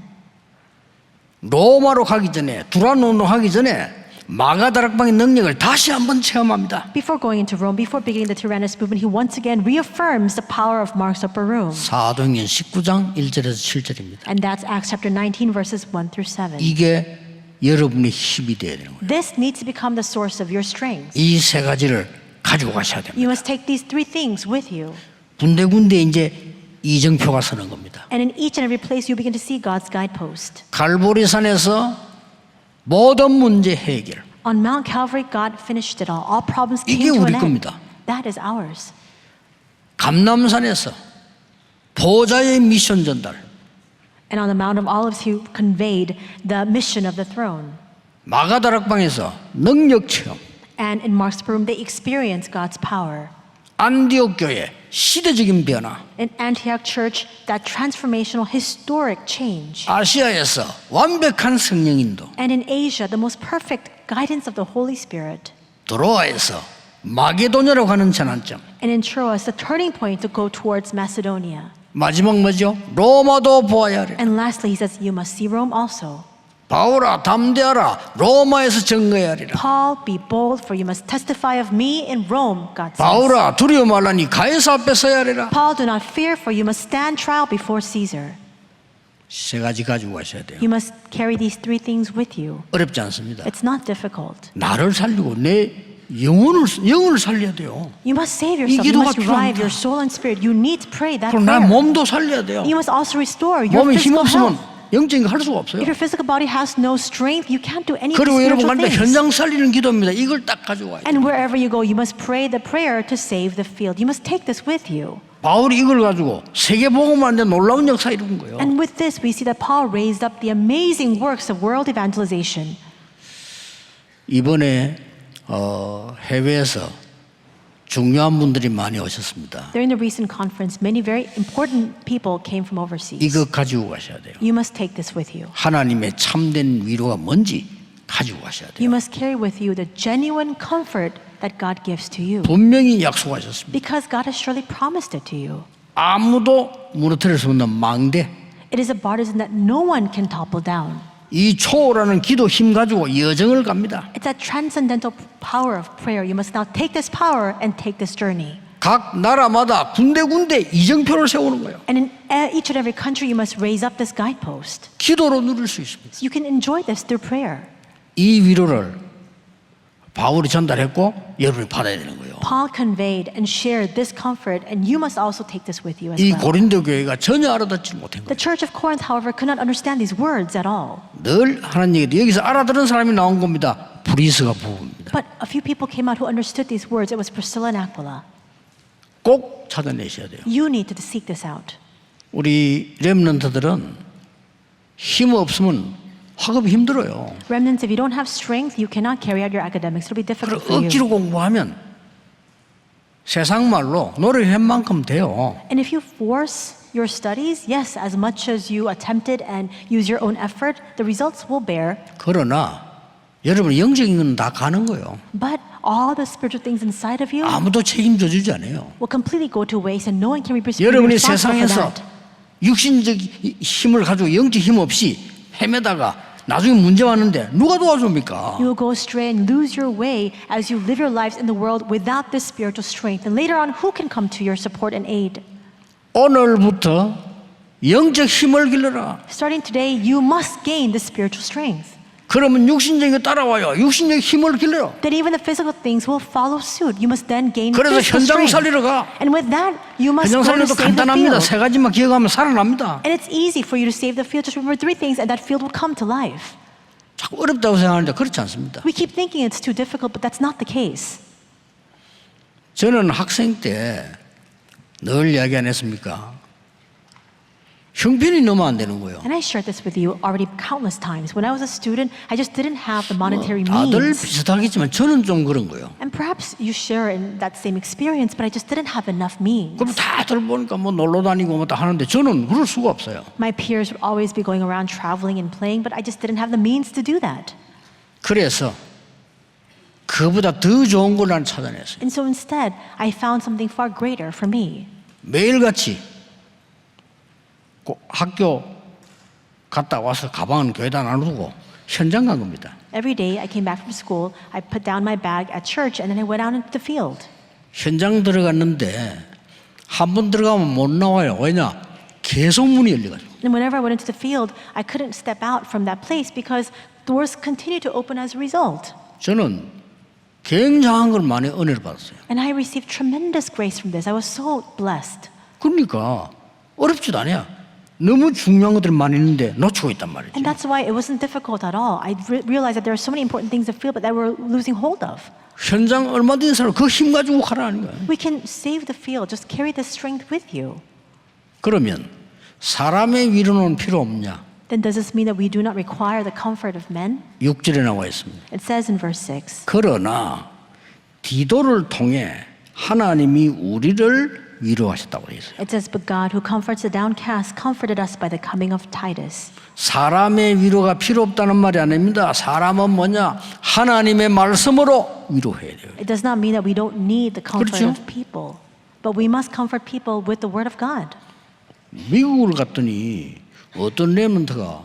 로마로 가기 전에 두란노로 가기 전에 마가다락방의 능력을 다시 한번 체험합니다.
Before going into Rome, before beginning the Tyrannus movement, he once again reaffirms the power of Mark's upper room.
사도행전 19장 1절에서 7절입니다.
And that's Acts chapter 19, verses 1 through 7.
이게 여러분의 힘이 되어야 되는 거예요.
This needs to become the source of your strength.
이 세 가지를 가지고 가셔야 됩니다.
You must take these 3 things with you.
군데군데 이제 이정표가 서는 겁니다.
And in each and every place, you begin to see God's guidepost.
갈보리산에서 모든 문제 해결.
On Mount Calvary, God finished it all. All problems
이게
came to
우리
an end.
겁니다.
That is ours.
감남산에서 보좌의 미션 전달.
And on the Mount of Olives, he conveyed the mission of the throne.
마가다락방에서 능력 체험.
And in Mark's upper room, they experienced God's power.
안디옥 교회 시대적인 변화.
In Antioch Church, that transformational, historic change.
아시아에서 완벽한 성령 인도.
And in Asia, the most perfect guidance of the Holy Spirit.
드로아에서 마게도냐로 가는 전환점.
And in Troas, the turning point to go towards Macedonia.
마지막 뭐죠? 로마도 보아야 하리라.
And lastly, he says, you must see Rome also.
바울아 담대하라 로마에서 증거해야 하리라.
Paul, be bold, for you must testify of me in Rome, God says.
바울아 두려워 말라니 가이사 앞에 서야 하리라.
Paul, do not fear, for you must stand trial before Caesar.
세 가지 가지고 가셔야 돼요.
You must carry these three things with you.
어렵지 않습니다.
It's not difficult.
나를 살리고 내 영을 살려야 돼요.
You must save
이
yourself. You
기도가
must revive
필요합니다.
your soul and spirit. You need to pray that
그럼 내
prayer.
몸도 살려야 돼요.
You must also restore your
몸에 힘
physical
없으면
health.
영적인 거 할 수가 없어요.
If your physical body has no strength, you can't do any of the
그리고 여러분
spiritual
간다
things.
현장 살리는 기도입니다. 이걸 딱 가지고 와야 돼요.
And wherever you go, you must pray the prayer to save the field. You must take this with you.
바울이 이걸 가지고 세계 복음하는데 놀라운 역사 이룬 거예요.
And with this, we see that Paul raised up the amazing works of world evangelization.
이번에 해외에서 중요한 분들이 많이 오셨습니다.
During the recent conference, many very important people came from overseas.
이거 가지고 가셔야 돼요.
You must take this with you.
하나님의 참된 위로가 뭔지 가지고 가셔야 돼요.
You must carry with you the genuine comfort that God gives to you.
분명히 약속하셨습니다.
Because God has surely promised it to you.
아무도 무너뜨릴 수 없는 망대.
It is a partisan that no one can topple down.
이 초월하는 기도 힘 가지고 여정을 갑니다.
It's that transcendental power of prayer. You must now take this power and take this journey.
각 나라마다 군데군데 이정표를 세우는 거예요.
And in each and every country, you must raise up this guidepost.
기도로 누릴 수 있습니다.
You can enjoy this through prayer.
이 위로를 바울이 전달했고 여러분이 받아야 되는 거예요.
Paul conveyed and shared this comfort, and you must also take this with you as
이
well.
고린도 교회가 전혀 알아듣지 못한
The
거예요.
church of Corinth, however, could not understand these words at all.
늘 하는 얘기도 여기서 알아들은 사람이 나온 겁니다. 브리스가 부부입니다.
But a few people came out who understood these words. It was Priscilla and Aquila.
꼭 찾아내셔야 돼요.
You need to seek this out.
우리 렘넌트들은 힘 없으면 학업이 힘들어요.
Remnants, if you don't have strength, you cannot carry out your academics. It'll be difficult
그리고
for you.
억지로 공부하면 세상 말로 노력한 만큼 돼요.
And if you force your studies, yes, as much as you attempted and use your own effort, the results will bear.
그러나 여러분 영적인 건 다 가는 거예요.
But all the spiritual things inside of you
아무도 책임져 주지 않아요.
will completely go to waste, and no one can be
여러분이
responsible for
세상에서
that.
육신적 힘을 가지고 영적 힘 없이 헤매다가 나중에 문제 왔는데 누가 도와줍니까?
You will go astray and lose your way as you live your lives in the world without this spiritual strength. And later on, who can come to your support and aid?
오늘부터 영적 힘을 길러라.
Starting today, you must gain the spiritual strength.
그러면 육신적인 게 따라와요. 육신적 힘을 길러라.
Then even the physical things will follow suit. You must then gain
그래서
physical
현장
strength.
살리러 가.
And with that, you must
현장
go to
살리도
save the
간단합니다.
field.
세 가지만 기억하면 살아납니다.
And it's easy for you to save the field. Just remember three things, and that field will come to life.
자꾸 어렵다고 생각하는데 그렇지 않습니다.
We keep thinking it's too difficult, but that's not the case.
저는 학생 때 늘 이야기 안 했습니까? 형편이 너무 안 되는 거예요.
And I shared this with you already countless times. When I was a student, I just didn't have the monetary
다들
means.
비슷하겠지만 저는 좀 그런 거예요.
And perhaps you share in that same experience, but I just didn't have enough means.
그럼 다들 보니까 뭐 놀러 다니고 뭐 다 하는데 저는 그럴 수가 없어요.
My peers would always be going around traveling and playing, but I just didn't have the means to do that.
그래서 그보다 더 좋은 걸 난 찾아냈어요.
And so instead, I found something far greater for me.
매일같이 꼭 학교 갔다 와서 가방은 교회에다 놔두고 현장 간 겁니다.
Every day I came back from school, I put down my bag at church, and then I went out into the field.
현장 들어갔는데 한 번 들어가면 못 나와요. 왜냐? 계속 문이 열려가지고.
And whenever I went into the field, I couldn't step out from that place because doors continued to open as a result.
저는 굉장한 걸 많이 은혜를 받았어요.
And I received tremendous grace from this. I was so blessed.
그러니까 어렵지도 않아요. 너무 중요한 것들이 많이 있는데 놓치고 있단 말이죠.
And that's why it wasn't difficult at all. I realized that there are so many important things to feel, but that we're losing hold of.
현장 얼마든지 살아 그 힘 가지고 가라는 거예요.
We can save the field. Just carry this strength with you.
그러면 사람의 위로는 필요 없냐?
Then does this mean that we do not require the comfort of men?
6절에 나와 있습니다.
It says in verse 6.
그러나 디도를 통해 하나님이 우리를 위로하셨다고 되어 있어요.
It says, but God who comforts the downcast comforted us by the coming of Titus.
사람의 위로가 필요 없다는 말이 아닙니다. 사람은 뭐냐? 하나님의 말씀으로 위로해야 돼요.
It does not mean that we don't need the comfort
그렇죠?
of people, but we must comfort people with the word of God.
미국을 갔더니 어떤 렘넌트가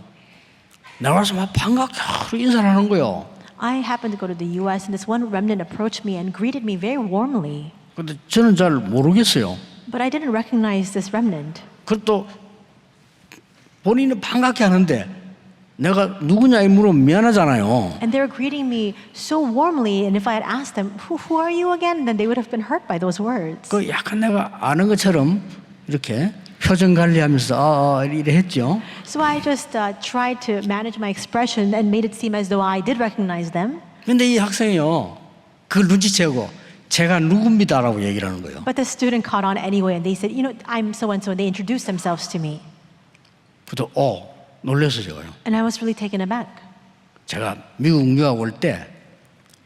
나와서 막 반갑게 인사를 하는 거예요.
I happened to go to the U.S. and this one remnant approached me and greeted me very warmly.
근데 저는 잘 모르겠어요.
But I didn't recognize this remnant.
그것도 본인은 반갑게 하는데 내가 누구냐 물으면 미안하잖아요.
And they were greeting me so warmly, and if I had asked them, who are you again? Then they would have been hurt by those words.
그 약간 내가 아는 것처럼 이렇게 표정 관리하면서 이래 했죠.
So I just tried to manage my expression and made it seem as though I did recognize them.
근데 이 학생이요, 그걸 눈치채고 제가 누굽니다라고 얘기를 하는 거예요.
But the student caught on anyway, and they said, I'm so and so, and they introduced themselves to me.
그래서 놀라서 제가요.
And I was really taken aback.
제가 미국 유학 올 때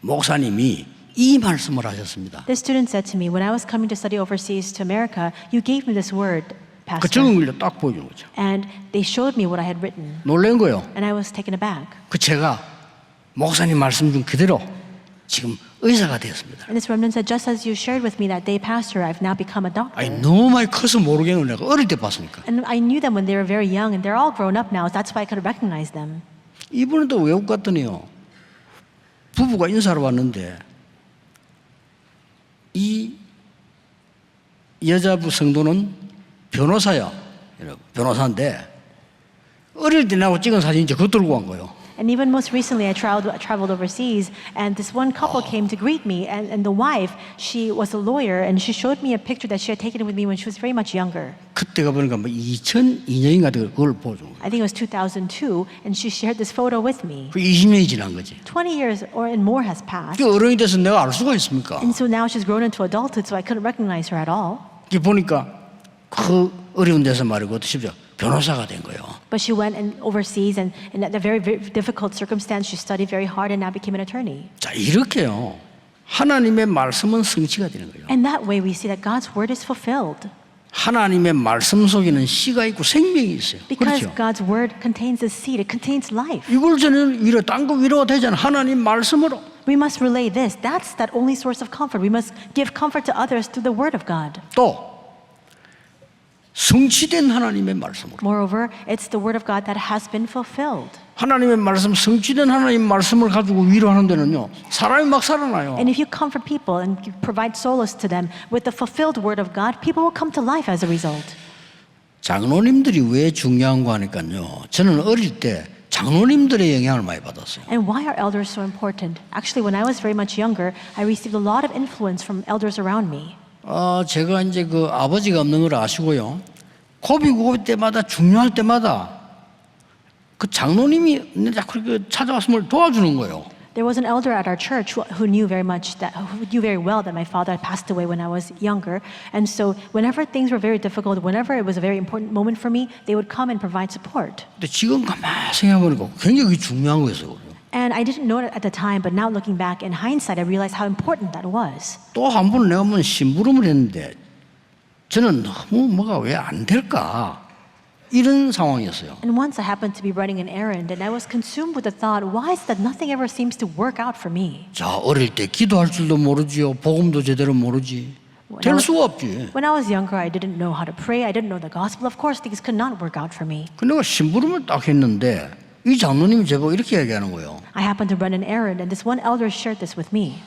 목사님이 이 말씀을 하셨습니다.
This student said to me, when I was coming to study overseas to America, you gave me this word,
그
Pastor.
적은 걸 딱 보여주는 거죠.
And they showed me what I had written.
놀란 거예요.
And I was taken aback.
그 제가 목사님 말씀 중 그대로 지금 의사가 되었습니다.
And this remnant said, just as you shared with me that day, Pastor, I've now become a doctor.
아니 너무 많이 커서 모르겠는 내가 어릴 때 봤으니까.
And I knew them when they were very young, and they're all grown up now, so that's why I could recognize them.
이번에 또 외국 갔더니요, 부부가 인사를 왔는데 이 여자부 성도는 변호사야, 여러분. 변호사인데 어릴 때 나하고 찍은 사진 이제 그거 들고 간 거예요.
And even most recently, I traveled overseas, and this one couple came to greet me, and the wife, she was a lawyer, and she showed me a picture that she had taken with me when she was very much younger.
그때가 보니까 뭐 2002년인가 그걸 보여준 거예요.
I think it was 2002, and she shared this photo with me.
그 20년이 지난 거지.
20 years or and more has passed.
그 어른이 돼서 내가 알 수가 있습니까?
And so now she's grown into adulthood, so I couldn't recognize her at all.
이게 보니까 그 어려운 데서 말이고 쉽죠. 변호사가 된 거예요.
But she went and overseas, and in a very, very difficult circumstance, she studied very hard and now became an attorney.
자, 이렇게요. 하나님의 말씀은 성취가 되는 거예요.
And that way we see that God's word is fulfilled.
하나님의 말씀 속에는 씨가 있고 생명이 있어요.
Because
그렇죠?
God's word contains the seed, it contains life.
이걸 저는 딴 거 위로가 되잖아요. 하나님 말씀으로.
We must relay this. That's that only source of comfort. We must give comfort to others through the word of God.
또 성취된 하나님의 말씀으로.
Moreover, it's the word of God that has been fulfilled.
하나님의 말씀, 성취된 하나님 말씀을 가지고 위로하는 데는요, 사람이 막 살아나요.
And if you comfort people and you provide solace to them with the fulfilled word of God, people will come to life as a result.
장로님들이 왜 중요한 거 하니까요. 저는 어릴 때 장로님들의 영향을 많이 받았어요.
And why are elders so important? Actually, when I was very much younger, I received a lot of influence from elders around me.
제가 이제 그 아버지가 없는 걸 아시고요. 고비 때마다 중요할 때마다 그 장로님이 자꾸 찾아왔으면 도와주는 거예요.
There was an elder at our church who knew very well that my father had passed away when I was younger, and so whenever things were very difficult, whenever it was a very important moment for me, they would come and provide support.
근데 지금 가만히 생각해보니까 굉장히 중요한 거였어요.
And I didn't know it at the time, but now looking back in hindsight, I realized how important that was.
또 한 번 내가 한번 심부름을 했는데 저는 너무 뭐가 왜 안 될까 이런 상황이었어요.
And once I happened to be running an errand, and I was consumed with the thought, why is it that nothing ever seems to work out for me?
자, 어릴 때 기도할 줄도 모르지요. 복음도 제대로 모르지. 될 수가 없지.
When I was younger, I didn't know how to pray. I didn't know the gospel. Of course, things could not work out for me.
그 내가 심부름을 딱 했는데 이 장로님이 제가 이렇게 얘기하는 거예요.
I happened to run an errand, and this one elder shared this with me.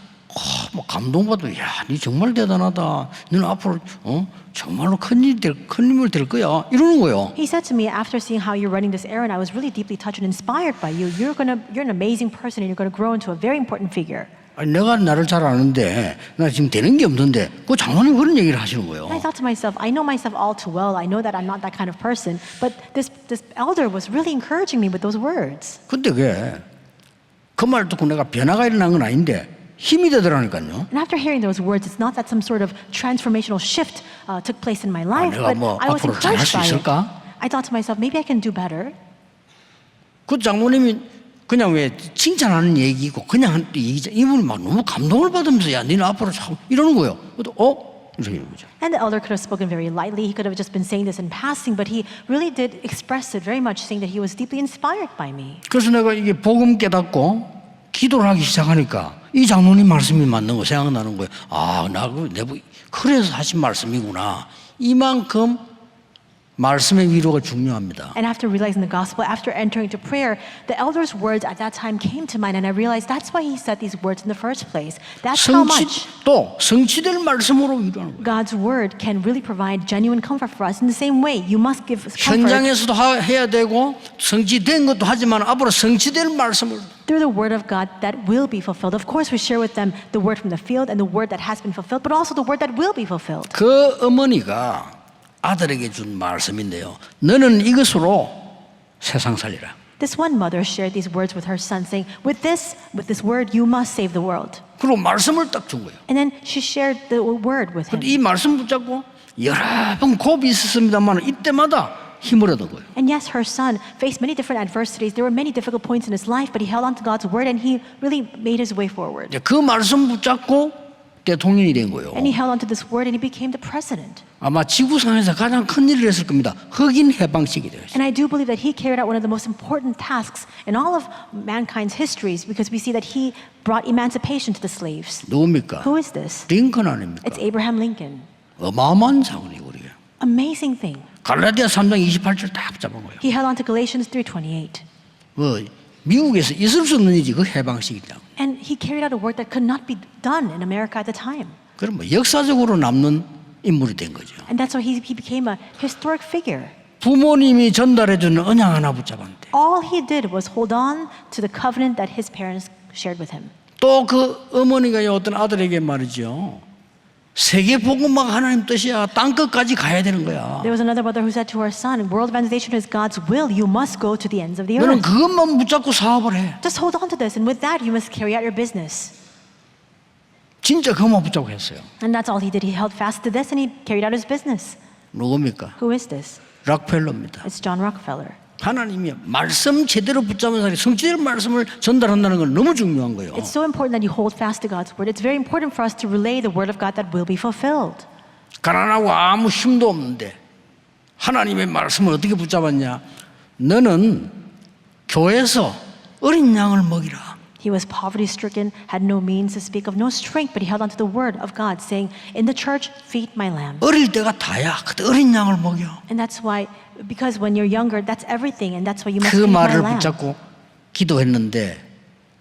뭐 감동받아. 야, 니 정말 대단하다. 너는 앞으로 정말로 큰 힘을 될 거야. 이러는 거예요.
He said to me, after seeing how you're running this errand, I was really deeply touched and inspired by you. You're an amazing person, and you're going to grow into a very important figure.
아니, 내가 나를 잘 아는데 나 지금 되는 게 없는데 그 장로님 그런 얘기를 하시는 거예요.
And I thought to myself, I know myself all too well. I know that I'm not that kind of person. But this elder was really encouraging me with those words.
근데 그 말 듣고 내가 변화가 일어난 건 아닌데 힘이 되더라니까요.
And after hearing those words, it's not that some sort of transformational shift took place in my life,
내가
but
뭐
I was
앞으로 잘할
encouraged
수
by it.
있을까?
I thought to myself, maybe I can do better.
그 장모님이 그냥 왜 칭찬하는 얘기고 그냥 한 얘기죠. 이분이 막 너무 감동을 받으면서 야, 너는 앞으로 참 이러는 거예요. 그래도 이렇게 이러는 거죠.
And the elder could have spoken very lightly. He could have just been saying this in passing, but he really did express it very much, saying that he was deeply inspired by me.
그래서 내가 이게 복음 깨닫고 기도를 하기 시작하니까 이 장로님 말씀이 맞는 거 생각나는 거예요. 그래서 하신 말씀이구나. 이만큼 말씀의 위로가 중요합니다.
And after realizing the gospel, after entering into prayer, the elder's words at that time came to mind, and I realized that's why he said these words in the first place. That's how much
또 성취될 말씀으로 위로하는 거예요.
God's word can really provide genuine comfort for us. In the same way, you must give comfort
현장에서도 해야 되고 성취된 것도 하지만 앞으로 성취될 말씀을
through the word of God that will be fulfilled. Of course, we share with them the word from the field and the word that has been fulfilled, but also the word that will be fulfilled.
그 어머니가 아들에게 준 말씀인데요. 너는 이것으로 세상 살리라.
This one mother shared these words with her son, saying, with this word, you must save the world.
그리고 말씀을 딱 준 거예요.
And then she shared the word with him.
이 말씀 붙잡고 여러 번 고비 있었습니다만 이때마다 힘을 얻은 거예요.
And yes, her son faced many different adversities. There were many difficult points in his life, but he held on to God's word and he really made his way forward.
그 말씀 붙잡고 대통령이 된 거예요.
And he held on to this word and he became the president.
아마 지구상에서 가장 큰 일을 했을 겁니다. 흑인 해방식이 되었어요.
And I do believe that he carried out one of the most important tasks in all of mankind's histories because we see that he brought emancipation to the slaves.
누굽니까?
Who is this?
링컨 아닙니까?
It's Abraham Lincoln.
어마어마한 사건이고 우리가.
Amazing thing.
갈라디아 3장 28절 딱 붙잡은 거예요.
He held on to Galatians 3:28.
미국에서 있을 수 없는 일이 그 해방식이라고.
And he carried out a work that could not be done in America at the time.
그럼 역사적으로 남는 인물이 된 거죠.
And that's why he became a historic figure.
부모님이 전달해 주는 언약 하나 붙잡았는데
All he did was hold on to the covenant that his parents shared with him.
또 그 어머니가 어떤 아들에게 말이죠. 세계 복음화가 하나님 뜻이야. 땅 끝까지 가야 되는 거야.
There was another mother who said to her son, world evangelization is God's will. You must go to the ends of the
너는
earth.
그것만 붙잡고 사업을 해.
Just hold on to this, and with that, you must carry out your business.
진짜 그것만 붙잡고 했어요.
And that's all he did. He held fast to this, and he carried out his business.
누굽니까?
Who is this?
락펠러입니다.
It's John Rockefeller.
하나님이 말씀 제대로 붙잡은 사람이 성취될 말씀을 전달한다는 건 너무 중요한 거예요.
It's so important that you hold fast to God's word. It's very important for us to relay the word of God that will be fulfilled.
가난하고 아무 힘도 없는데 하나님의 말씀을 어떻게 붙잡았냐? 너는 교회에서 어린 양을 먹이라.
He was poverty-stricken, had no means to speak of, no strength, but he held on to the word of God, saying, in the church, feed my lambs.
어릴 때가 다야. 그때 어린 양을 먹여.
And that's why, because when you're younger, that's everything, and that's why you must
그
feed my
말을
lamb.
붙잡고 기도했는데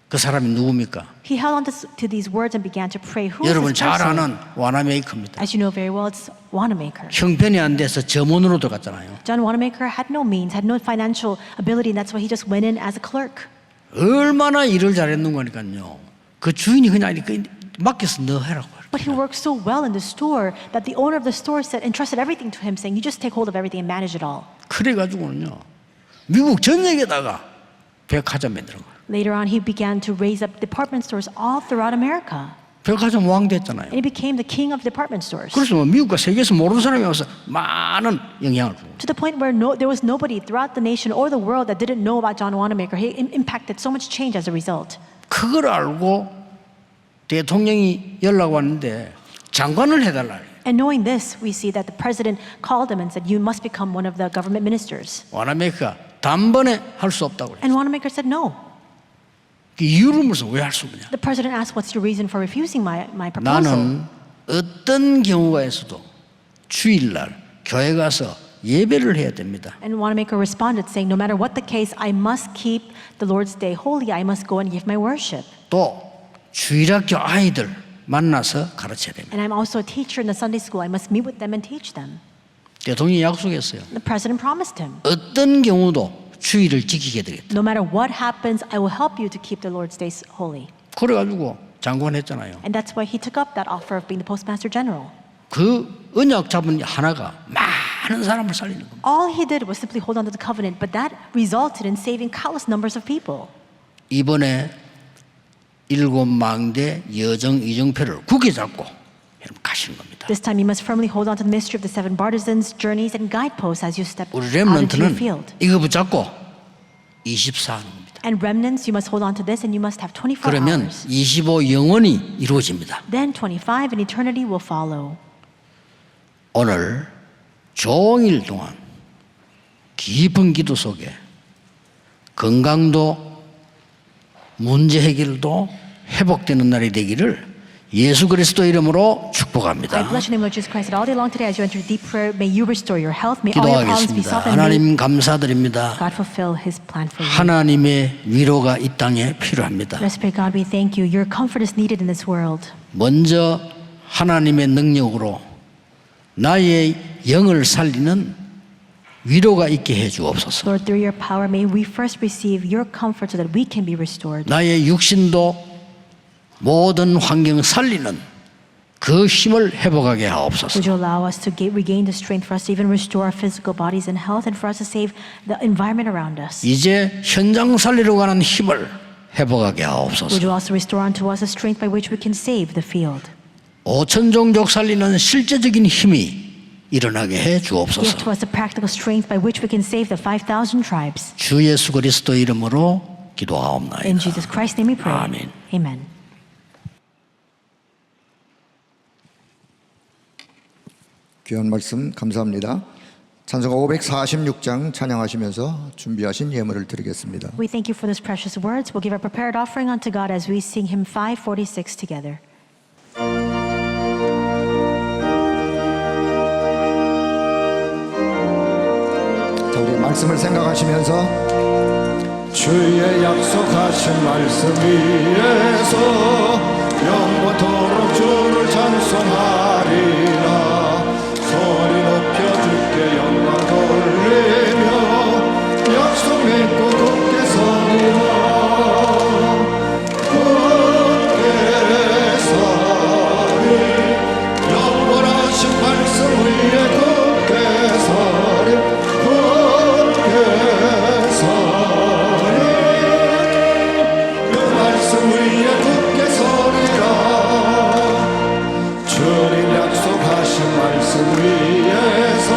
그 사람이 누굽니까?
He held on to these words and began to pray. Who is
여러분
this
잘
person?
아는 와나메이커입니다.
As you know very well, it's Wanamaker.
형편이 안 돼서 점원으로 들어갔잖아요.
John Wanamaker had no means, had no financial ability, and that's why he just went in as a clerk.
얼마나 일을 잘했는가니까요. 그 주인이 그냥 이렇게 맡겨서 너 해라고.
But he worked so well in the store that the owner of the store said, entrusted everything to him, saying, you just take hold of everything and manage it all.
그래가지고는요. 미국 전역에다가 백화점 만드는 거예요.
Later on, he began to raise up department stores all throughout America.
백화점 왕 됐잖아요.
And he became the king of department stores.
그래서 뭐 미국과 세계에서 모르는 사람이 와서 많은 영향을 주고.
To the point where there was nobody throughout the nation or the world that didn't know about John Wanamaker. He impacted so much change as a result.
그걸 알고 대통령이 연락 왔는데 장관을 해달라.
And knowing this, we see that the president called him and said, you must become one of the government ministers.
와나메이커가 단번에 할 수 없다고 그랬어요.
And Wanamaker said no.
그 이유를 물어서 왜 할 수 없냐?
The president asked, what's your reason for refusing my proposal?
나는 어떤 경우에서도 주일날 교회 가서 예배를 해야 됩니다.
And Wanamaker responded saying, no matter what the case, I must keep the Lord's day holy. I must go and give my worship.
또 주일학교 아이들 만나서 가르쳐야 됩니다.
And I'm also a teacher in the Sunday school. I must meet with them and teach them.
대통령이 약속했어요.
The president promised him,
어떤 경우도 주일을 지키게 되겠다.
no matter what happens, I will help you to keep the Lord's days holy.
그래가지고 장관 했잖아요.
And that's why he took up that offer of being the postmaster general.
그 언약 잡은 하나가 많은 사람을 살리는 겁니다.
All he did was simply hold on to the covenant, but that resulted in saving countless numbers of people.
이번에 일곱 망대 여정 이정표를 굳게 잡고 여러분 가시는 겁니다.
This time you must firmly hold on to the mystery of the seven partisans, journeys, and guideposts as you step
우리
out into your
렘넌트는
field.
이거 붙잡고 24하는 겁니다.
And remnants, you must hold on to this, and you must have 24
그러면
hours.
25 영원이 이루어집니다.
Then 25 and eternity will follow.
오늘 종일 동안 깊은 기도 속에 건강도 문제 해결도 회복되는 날이 되기를 예수 그리스도 이름으로
I
축복합니다.
bless your name, Lord Jesus Christ, that all day long today as you enter deep prayer, may you restore your health, may all your problems be
기도하겠습니다.
solved, and may
하나님 감사드립니다.
God fulfill His plan for you.
하나님의 위로가 이 땅에 필요합니다.
Let's pray, God, we thank you. Your comfort is needed in this world.
먼저 하나님의 능력으로 나의 영을 살리는 위로가 있게 해 주옵소서.
Lord, through your power, may we first receive your comfort so that we can be restored.
나의 육신도 모든 환경 살리는 그 힘을 회복하게 하옵소서.
Would you allow us to regain the strength for us to even restore our physical bodies and health, and for us to save the environment around us?
이제 현장 살리러 가는 힘을 회복하게 하옵소서.
Would you also restore unto us the strength by which we can save the field?
5천 종족 살리는 실제적인 힘이 일어나게 해
Give
주옵소서.
to us the practical strength by which we can save the 5,000 tribes.
주 예수 그리스도 이름으로 기도하옵나이다.
In Jesus Christ's name we pray.
아멘.
Amen.
귀한 말씀 감사합니다. 찬송가 546장 찬양하시면서 준비하신 예물을 드리겠습니다.
We thank you for those precious words. We'll give our prepared offering unto God as we sing hymn 546 together.
자, 우리 말씀을 생각하시면서 주의 약속하신 말씀 위에서 영원토록 주를 찬송하리라. 소리 높여 주께 영광 돌리며 약속 믿고 굳게 서리라. 굳게 서리 영원하신 말씀 위에 굳게 서리. 굳게 서리 그 말씀 위에 굳게 서리라. 주님 약속하신 말씀 위에서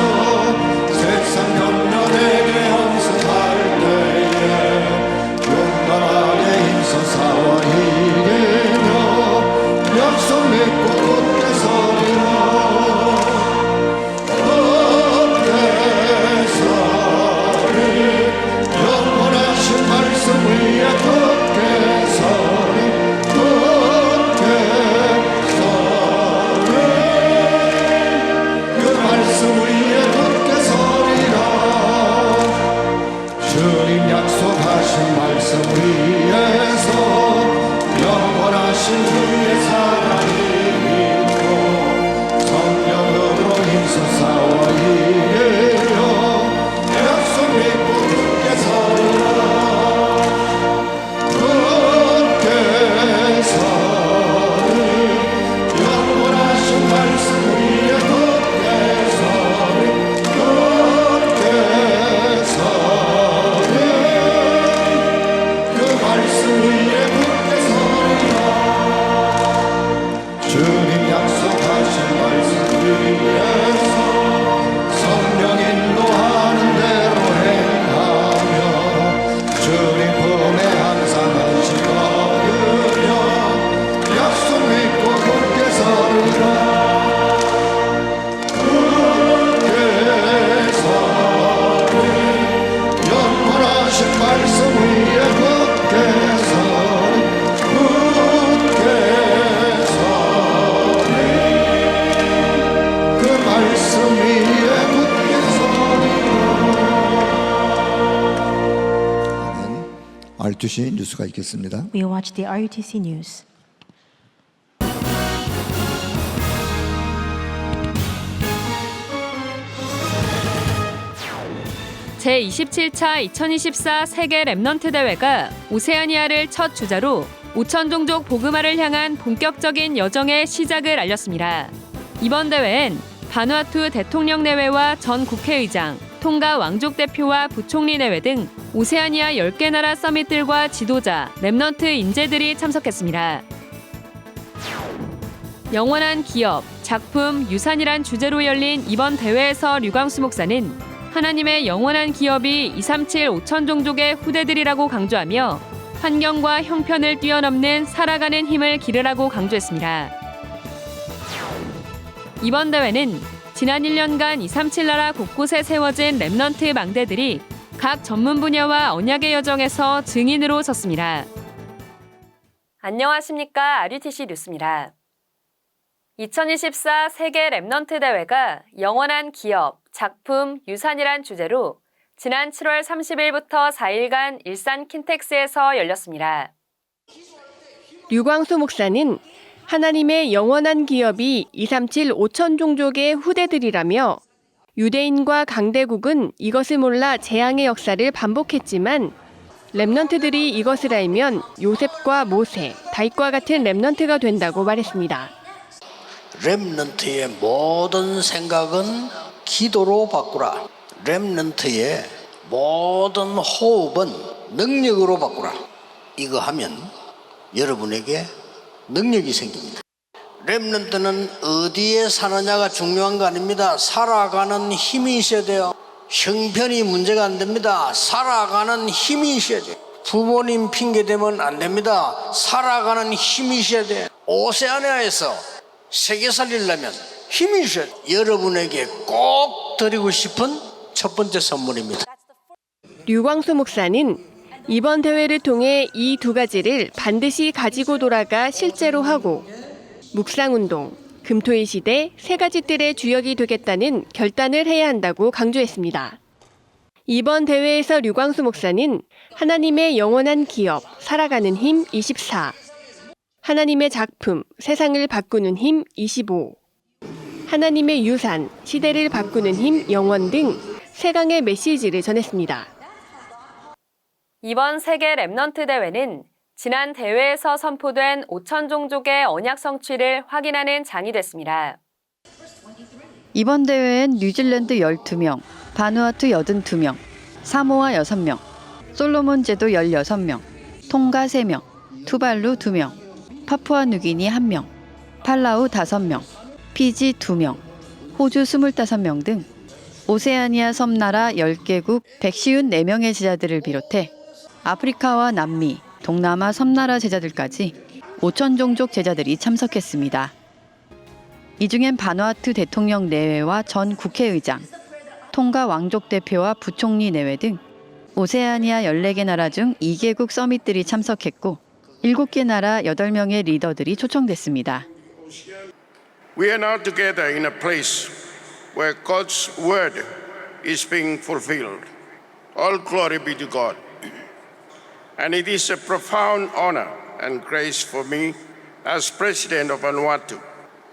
세상 염려 내게 엄습할 때에 용감하게 힘써 싸워 이기며 약속 믿고 굳게 서리라. 굳게 서리 영원하신 말씀 위에 굳게 서리. 굳게 서리 그 말씀 위에 굳게 서리라. 주님 약속하신 말씀 위에서 영원하신 주의 사랑이 믿고 성령으로 힘써 싸워 이기며 약속 믿고 굳게 서리라. 굳게 서리 영원하신 말씀 위에 굳게 서리. 굳게 서리 그 말씀 위에 굳게 서리라. 주님 약속하신 말씀 위에서 성령 인도하는 대로 행하며 주님 품에 항상 안식 얻으며 약속 믿고 굳게 서리라. 굳게 서리 영원하신 말씀 위에 굳게 서리. 굳게 서리 그 말씀 위에 굳게 서리라. 아멘. 12시 뉴스가 있겠습니다.
We will watch the RUTC News.
제27차 2024 세계 랩넌트 대회가 오세아니아를 첫 주자로 5천 종족 복음화를 향한 본격적인 여정의 시작을 알렸습니다. 이번 대회엔 바누아투 대통령 내외와 전 국회의장, 통가 왕족 대표와 부총리 내외 등 오세아니아 10개 나라 서밋들과 지도자, 렘넌트 인재들이 참석했습니다. 영원한 기업, 작품, 유산이란 주제로 열린 이번 대회에서 류광수 목사는 하나님의 영원한 기업이 237 5천 종족의 후대들이라고 강조하며 환경과 형편을 뛰어넘는 살아가는 힘을 기르라고 강조했습니다. 이번 대회는 지난 1년간 237 나라 곳곳에 세워진 렘넌트 망대들이 각 전문 분야와 언약의 여정에서 증인으로 섰습니다. 안녕하십니까. RUTC 뉴스입니다. 2024 세계 렘넌트 대회가 영원한 기업, 작품, 유산이란 주제로 지난 7월 30일부터 4일간 일산 킨텍스에서 열렸습니다.
류광수 목사는 하나님의 영원한 기업이 237 5천 종족의 후대들이라며 유대인과 강대국은 이것을 몰라 재앙의 역사를 반복했지만 렘넌트들이 이것을 알면 요셉과 모세, 다윗과 같은 렘넌트가 된다고 말했습니다.
렘넌트의 모든 생각은 기도로 바꾸라. 렘넌트의 모든 호흡은 능력으로 바꾸라. 이거 하면 여러분에게 능력이 생깁니다. 렘넌트는 어디에 사느냐가 중요한 거 아닙니다. 살아가는 힘이 있어야 돼요. 형편이 문제가 안 됩니다. 살아가는 힘이 있어야 돼요. 부모님 핑계 대면 안 됩니다. 살아가는 힘이 있어야 돼요. 오세아니아에서 세계 살리려면 힘이 있어야 돼요. 여러분에게 꼭 드리고 싶은 첫 번째 선물입니다.
류광수 목사는 이번 대회를 통해 이 두 가지를 반드시 가지고 돌아가 실제로 하고 묵상운동, 금토일 시대 세 가지 뜰의 주역이 되겠다는 결단을 해야 한다고 강조했습니다. 이번 대회에서 류광수 목사는 하나님의 영원한 기업, 살아가는 힘 24, 하나님의 작품, 세상을 바꾸는 힘 25, 하나님의 유산, 시대를 바꾸는 힘 영원 등 세 강의 메시지를 전했습니다.
이번 세계 렘넌트 대회는 지난 대회에서 선포된 5천 종족의 언약 성취를 확인하는 장이 됐습니다.
이번 대회엔 뉴질랜드 12명, 바누아투 82명, 사모아 6명, 솔로몬 제도 16명, 통가 3명, 투발루 2명, 파푸아뉴기니 1명, 팔라우 5명, 피지 2명, 호주 25명 등 오세아니아 섬나라 10개국 154명의 제자들을 비롯해 아프리카와 남미, 동남아 섬나라 제자들까지 5천 종족 제자들이 참석했습니다. 이 중엔 바누아투 대통령 내외와 전 국회의장, 통가 왕족 대표와 부총리 내외 등 오세아니아 14개 나라 중 2개국 서밋들이 참석했고 7개 나라 8명의 리더들이 초청됐습니다.
We are now together in a place where God's word is being fulfilled. All glory be to God. And it is a profound honor and grace for me as president of Vanuatu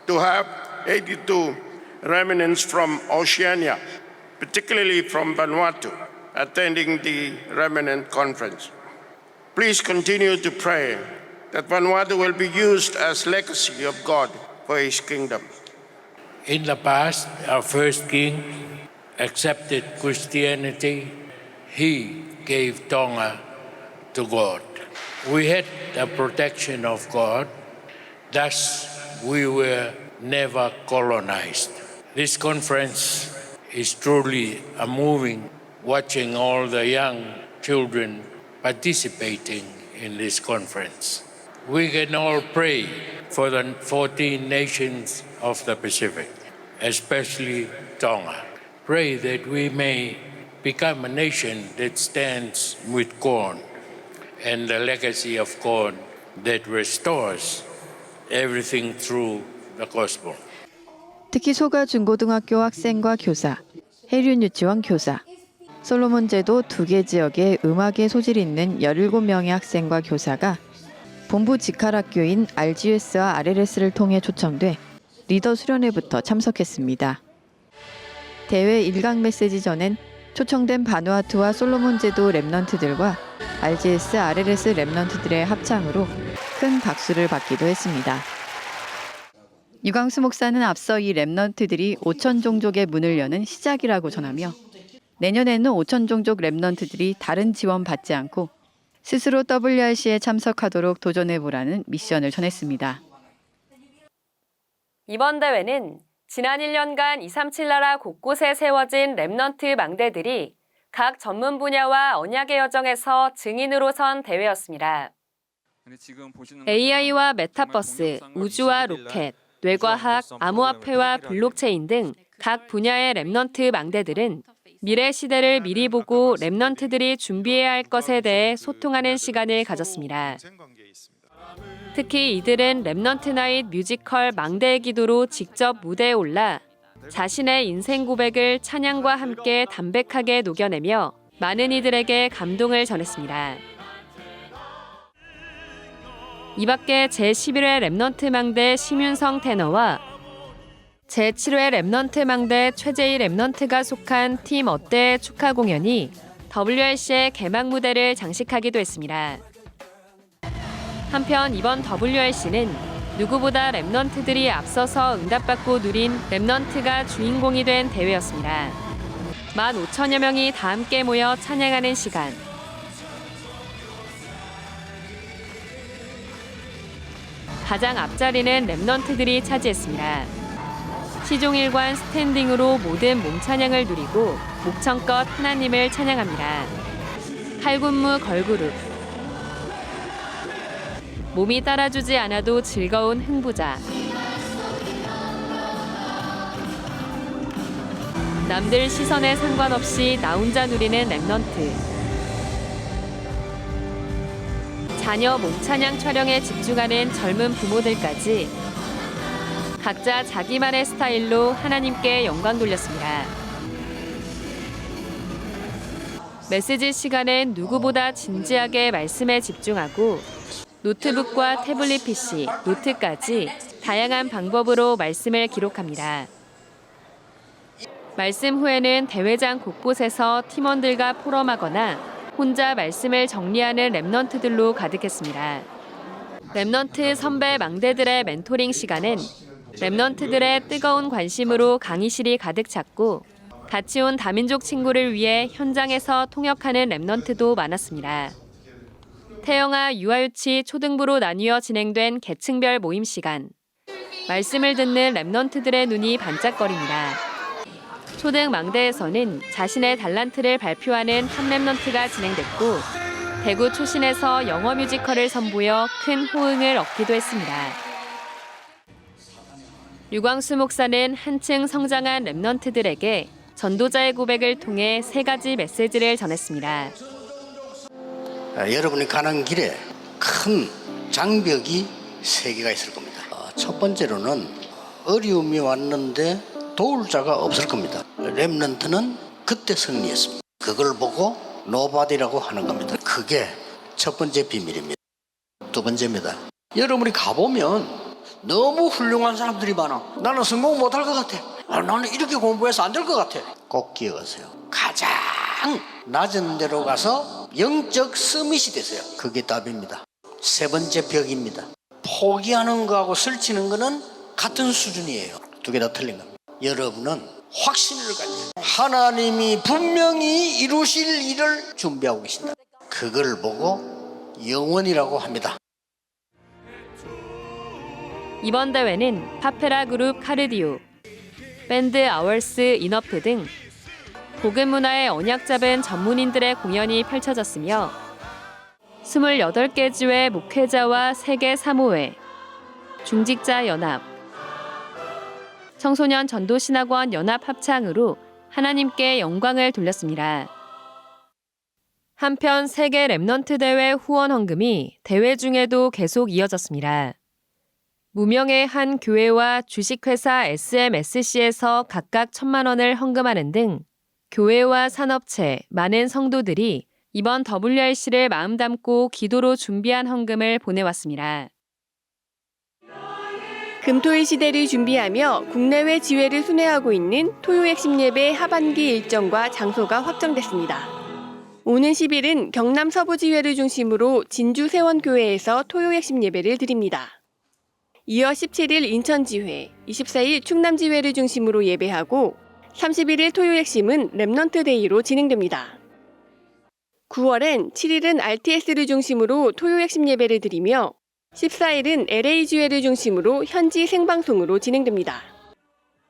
to have 82 remnants from Oceania, particularly from Vanuatu, attending the remnant conference. Please continue to pray that Vanuatu will be used as legacy of God for His kingdom.
In the past, our first king accepted Christianity. He gave Tonga to God. We had the protection of God, thus we were never colonized. This conference is truly a moving, watching all the young children participating in this conference. We can all pray for the 14 nations of the Pacific, especially Tonga. Pray that we may become a nation that stands with corn and the legacy of corn that restores everything through the gospel.
특히 소가 중고등학교 학생과 교사, 해륜 유치원 교사, 솔로몬 제도 2개 지역에 음악에 소질이 있는 17명의 학생과 교사가 본부 직할학교인 RGS와 RLS를 통해 초청돼 리더 수련회부터 참석했습니다. 대회 1강 메시지 전엔 초청된 바누아투와 솔로몬 제도 렘넌트들과 RGS, RLS 렘넌트들의 합창으로 큰 박수를 받기도 했습니다. 유광수 목사는 앞서 이 렘넌트들이 5천 종족의 문을 여는 시작이라고 전하며 내년에는 5천 종족 랩넌트들이 다른 지원 받지 않고 스스로 WRC에 참석하도록 도전해보라는 미션을 전했습니다.
이번 대회는 지난 1년간 237 나라 곳곳에 세워진 랩넌트 망대들이 각 전문 분야와 언약의 여정에서 증인으로 선 대회였습니다. AI와 메타버스, 우주와 로켓, 뇌과학, 암호화폐와 블록체인 등 각 분야의 랩넌트 망대들은 미래 시대를 미리 보고 랩넌트들이 준비해야 할 것에 대해 소통하는 시간을 가졌습니다. 특히 이들은 랩넌트 나잇 뮤지컬 망대의 기도로 직접 무대에 올라 자신의 인생 고백을 찬양과 함께 담백하게 녹여내며 많은 이들에게 감동을 전했습니다. 이 밖에 제11회 랩넌트 망대 심윤성 테너와 제7회 랩넌트 망대 최재희 랩넌트가 속한 팀 어때의 축하 공연이 WRC의 개막 무대를 장식하기도 했습니다. 한편 이번 WRC는 누구보다 랩넌트들이 앞서서 응답받고 누린 랩넌트가 주인공이 된 대회였습니다. 15,000여 명이 다 함께 모여 찬양하는 시간. 가장 앞자리는 랩넌트들이 차지했습니다. 시종일관 스탠딩으로 모든 몸찬양을 누리고 목청껏 하나님을 찬양합니다. 칼군무 걸그룹. 몸이 따라주지 않아도 즐거운 흥부자. 남들 시선에 상관없이 나 혼자 누리는 랩넌트. 자녀 몸찬양 촬영에 집중하는 젊은 부모들까지 각자 자기만의 스타일로 하나님께 영광 돌렸습니다. 메시지 시간엔 누구보다 진지하게 말씀에 집중하고 노트북과 태블릿 PC, 노트까지 다양한 방법으로 말씀을 기록합니다. 말씀 후에는 대회장 곳곳에서 팀원들과 포럼하거나 혼자 말씀을 정리하는 랩넌트들로 가득했습니다. 랩넌트 선배 망대들의 멘토링 시간은 랩넌트들의 뜨거운 관심으로 강의실이 가득 찼고 같이 온 다민족 친구를 위해 현장에서 통역하는 랩넌트도 많았습니다. 태영아 유아유치 초등부로 나뉘어 진행된 계층별 모임 시간. 말씀을 듣는 랩넌트들의 눈이 반짝거립니다. 초등 망대에서는 자신의 달란트를 발표하는 한 랩넌트가 진행됐고 대구 초신에서 영어 뮤지컬을 선보여 큰 호응을 얻기도 했습니다. 류광수 목사는 한층 성장한 랩넌트들에게 전도자의 고백을 통해 3가지 메시지를 전했습니다.
여러분이 가는 길에 큰 장벽이 3개가 있을 겁니다. 첫 번째로는 어려움이 왔는데 도울 자가 없을 겁니다. 랩넌트는 그때 승리했습니다. 그걸 보고 노바디라고 하는 겁니다. 그게 첫 번째 비밀입니다. 두 번째입니다. 여러분이 가보면 너무 훌륭한 사람들이 많아. 나는 성공 못할 것 같아. 나는 이렇게 공부해서 안 될 것 같아. 꼭 기억하세요. 가장 낮은 데로 가서 영적 서밋이 되세요. 그게 답입니다. 세 번째 벽입니다. 포기하는 거하고 설치는 거는 같은 수준이에요. 두 개 다 틀린 겁니다. 여러분은 확신을 가지고 하나님이 분명히 이루실 일을 준비하고 계신다. 그걸 보고 영원이라고 합니다.
이번 대회는 파페라 그룹 카르디오, 밴드 아월스 이너프 등 복음 문화에 언약 잡은 전문인들의 공연이 펼쳐졌으며 28개 주의 목회자와 세계 사모회, 중직자 연합, 청소년 전도신학원 연합 합창으로 하나님께 영광을 돌렸습니다. 한편 세계 랩넌트 대회 후원 헌금이 대회 중에도 계속 이어졌습니다. 무명의 한 교회와 주식회사 SMSC에서 각각 1,000만 원을 헌금하는 등 교회와 산업체, 많은 성도들이 이번 WRC를 마음 담고 기도로 준비한 헌금을 보내왔습니다.
금토일 시대를 준비하며 국내외 지회를 순회하고 있는 토요 핵심 예배 하반기 일정과 장소가 확정됐습니다. 오는 10일은 경남 서부 지회를 중심으로 진주 세원교회에서 토요 핵심 예배를 드립니다. 이어 17일 인천 지회, 24일 충남 지회를 중심으로 예배하고 31일 토요 핵심은 렘넌트 데이로 진행됩니다. 9월엔 7일은 RTS를 중심으로 토요 핵심 예배를 드리며 14일은 LA주회를 중심으로 현지 생방송으로 진행됩니다.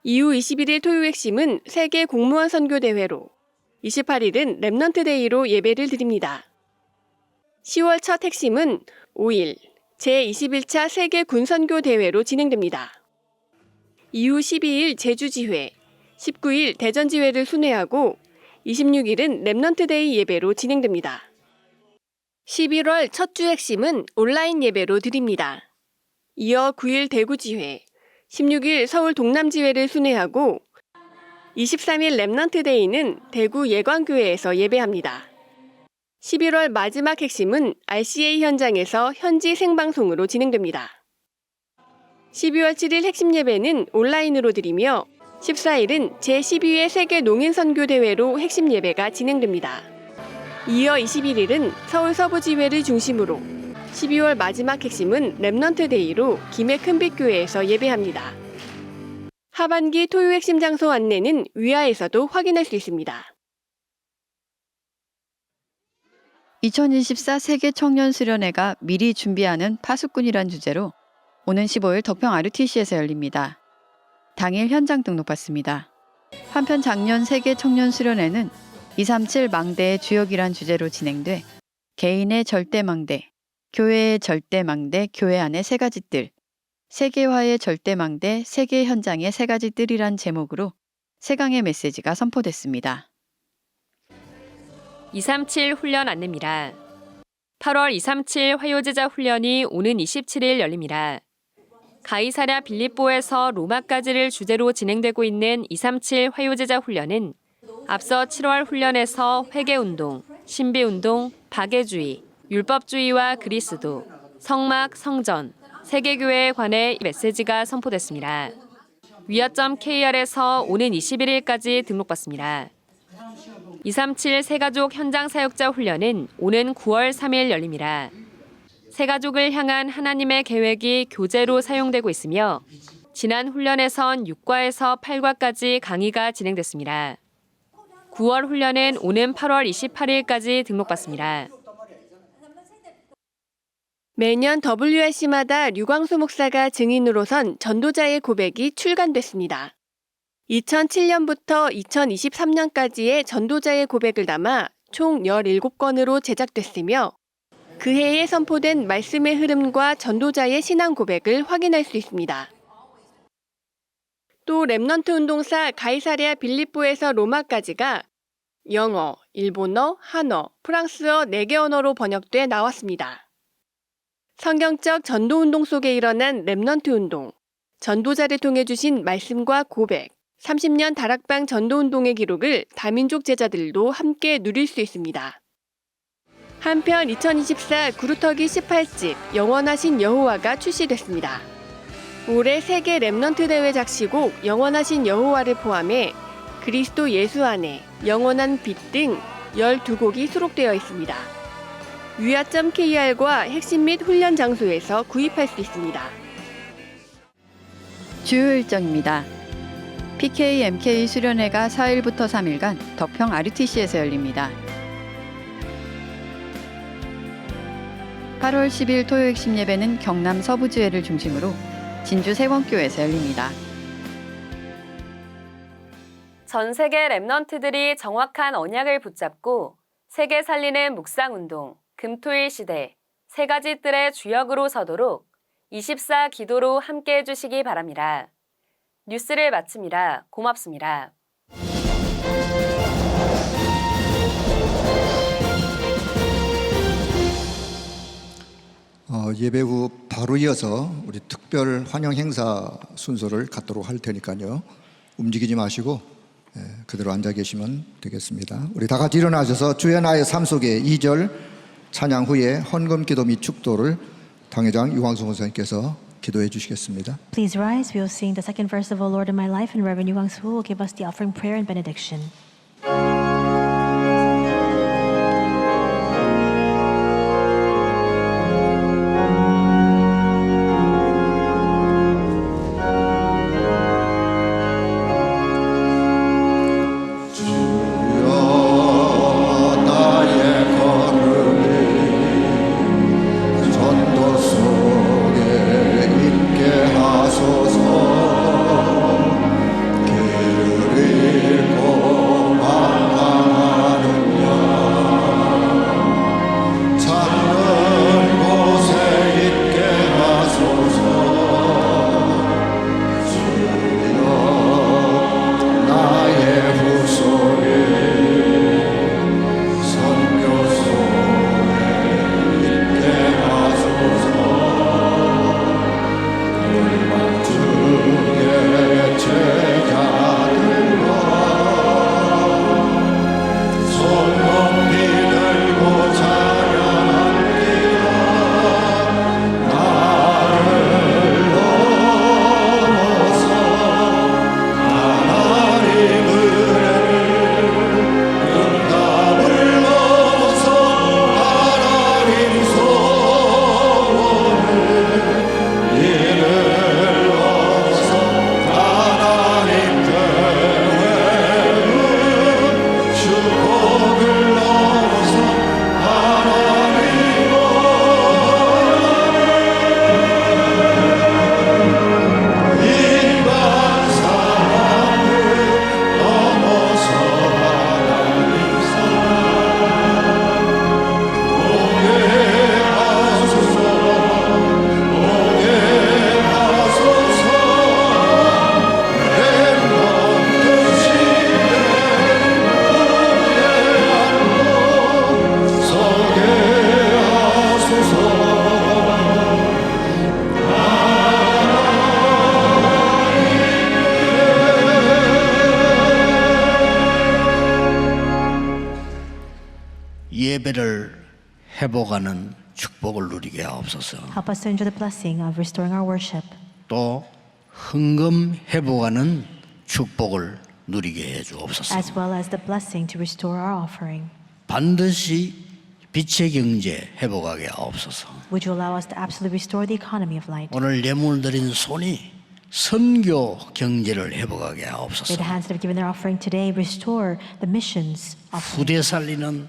이후 21일 토요 핵심은 세계 공무원 선교 대회로 28일은 렘넌트 데이로 예배를 드립니다. 10월 첫 핵심은 5일 제21차 세계 군선교 대회로 진행됩니다. 이후 12일 제주지회, 19일 대전지회를 순회하고 26일은 렘넌트 데이 예배로 진행됩니다. 11월 첫 주 핵심은 온라인 예배로 드립니다. 이어 9일 대구지회, 16일 서울 동남지회를 순회하고 23일 렘넌트 데이는 대구 예광교회에서 예배합니다. 11월 마지막 핵심은 RCA 현장에서 현지 생방송으로 진행됩니다. 12월 7일 핵심 예배는 온라인으로 드리며 14일은 제12회 세계 농인선교대회로 핵심 예배가 진행됩니다. 이어 21일은 서울 서부지회를 중심으로 12월 마지막 핵심은 렘넌트 데이로 김해 큰빛교회에서 예배합니다. 하반기 토요 핵심 장소 안내는 위아에서도 확인할 수 있습니다.
2024 세계 청년 수련회가 미리 준비하는 파수꾼이란 주제로 오는 15일 덕평 RTC에서 열립니다. 당일 현장 등록받습니다. 한편 작년 세계 청년 수련회는 237 망대의 주역이란 주제로 진행돼 개인의 절대 망대, 교회의 절대 망대, 교회 안의 세 가지 뜰, 세계화의 절대 망대, 세계 현장의 세 가지 뜰이란 제목으로 3강의 메시지가 선포됐습니다.
237 훈련 안내입니다. 8월 237 화요제자 훈련이 오는 27일 열립니다. 가이사랴 빌립보에서 로마까지를 주제로 진행되고 있는 237 화요제자 훈련은 앞서 7월 훈련에서 회개운동, 신비운동, 박애주의, 율법주의와 그리스도, 성막, 성전, 세계교회에 관해 메시지가 선포됐습니다. 위아.kr에서 오는 21일까지 등록받습니다. 237 새가족 현장 사역자 훈련은 오는 9월 3일 열립니다. 새가족을 향한 하나님의 계획이 교재로 사용되고 있으며 지난 훈련에선 6과에서 8과까지 강의가 진행됐습니다. 9월 훈련은 오는 8월 28일까지 등록받습니다.
매년 WRC마다 류광수 목사가 증인으로 선 전도자의 고백이 출간됐습니다. 2007년부터 2023년까지의 전도자의 고백을 담아 총 17권으로 제작됐으며 그해에 선포된 말씀의 흐름과 전도자의 신앙 고백을 확인할 수 있습니다. 또 렘넌트 운동사 가이사랴 빌립보에서 로마까지가 영어, 일본어, 한어, 프랑스어 4개 언어로 번역돼 나왔습니다. 성경적 전도운동 속에 일어난 렘넌트 운동, 전도자를 통해 주신 말씀과 고백, 30년 다락방 전도운동의 기록을 다민족 제자들도 함께 누릴 수 있습니다. 한편 2024 구루터기 18집 영원하신 여호와가 출시됐습니다. 올해 세계 렘넌트 대회 작시곡 영원하신 여호와를 포함해 그리스도 예수 안에 영원한 빛 등 12곡이 수록되어 있습니다. 위아.kr과 핵심 및 훈련 장소에서 구입할 수 있습니다.
주요 일정입니다. PK MK 수련회가 4일부터 3일간 덕평 RTC에서 열립니다. 8월 10일 토요 핵심 예배는 경남 서부지회를 중심으로 진주 세원교회에서 열립니다.
전 세계 렘넌트들이 정확한 언약을 붙잡고 세계 살리는 묵상운동, 금토일 시대, 세 가지 뜰의 주역으로 서도록 24 기도로 함께해 주시기 바랍니다. 뉴스를 마칩니다. 고맙습니다.
예배 후 바로 이어서 우리 특별 환영 행사 순서를 갖도록 할 테니까요. 움직이지 마시고 그대로 앉아 계시면 되겠습니다. 우리 다 같이 일어나셔서 주의 나의 삶 속에 2절 찬양 후에 헌금 기도 및 축도를 당회장 유광수 목사님께서 기도해 주시겠습니다.
Please rise. We will sing the second verse of O Lord in My Life, and Reverend Yu Kwang-soo will give us the offering prayer and benediction.
예배를 회복하는 축복을 누리게 하옵소서.
Help us to enjoy the blessing of restoring our worship,
또 헌금 회복하는 축복을 누리게 해 주옵소서.
as well as the blessing to restore our offering.
반드시 빛의 경제 회복하게 하옵소서.
Would you allow us to absolutely restore the economy of light?
오늘 예물 드린 손이 선교 경제를 회복하게
May
하옵소서.
the hands that have given their offering today restore the missions offering.
후대 살리는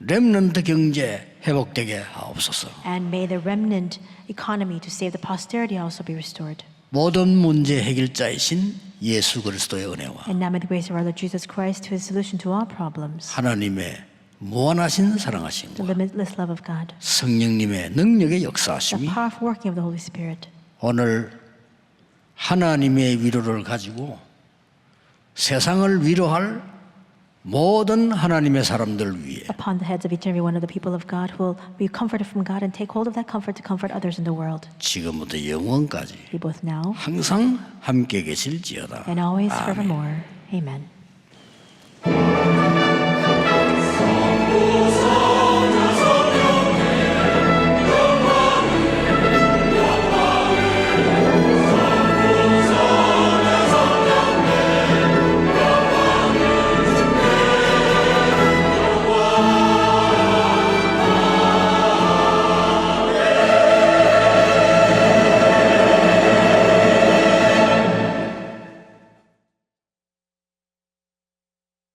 렘넌트 경제 회복되게 하옵소서.
And may the remnant economy to save the posterity also be restored.
모든 문제 해결자이신 예수 그리스도의 은혜와
And now may the grace of our Lord Jesus Christ, who is the solution to all problems,
하나님의 무한하신
the
사랑하심과
limitless love of God,
성령님의 능력의
the
역사하심이
powerful working of the Holy Spirit,
오늘 하나님의 위로를 가지고 세상을 위로할 모든 하나님의 사람들 위해
upon the heads of each and every one of the people of God who will be comforted from God and take hold of that comfort to comfort others in the world.
지금부터 영원까지
Be both now
항상 함께 계실지어다.
and always
아멘.
forevermore. Amen.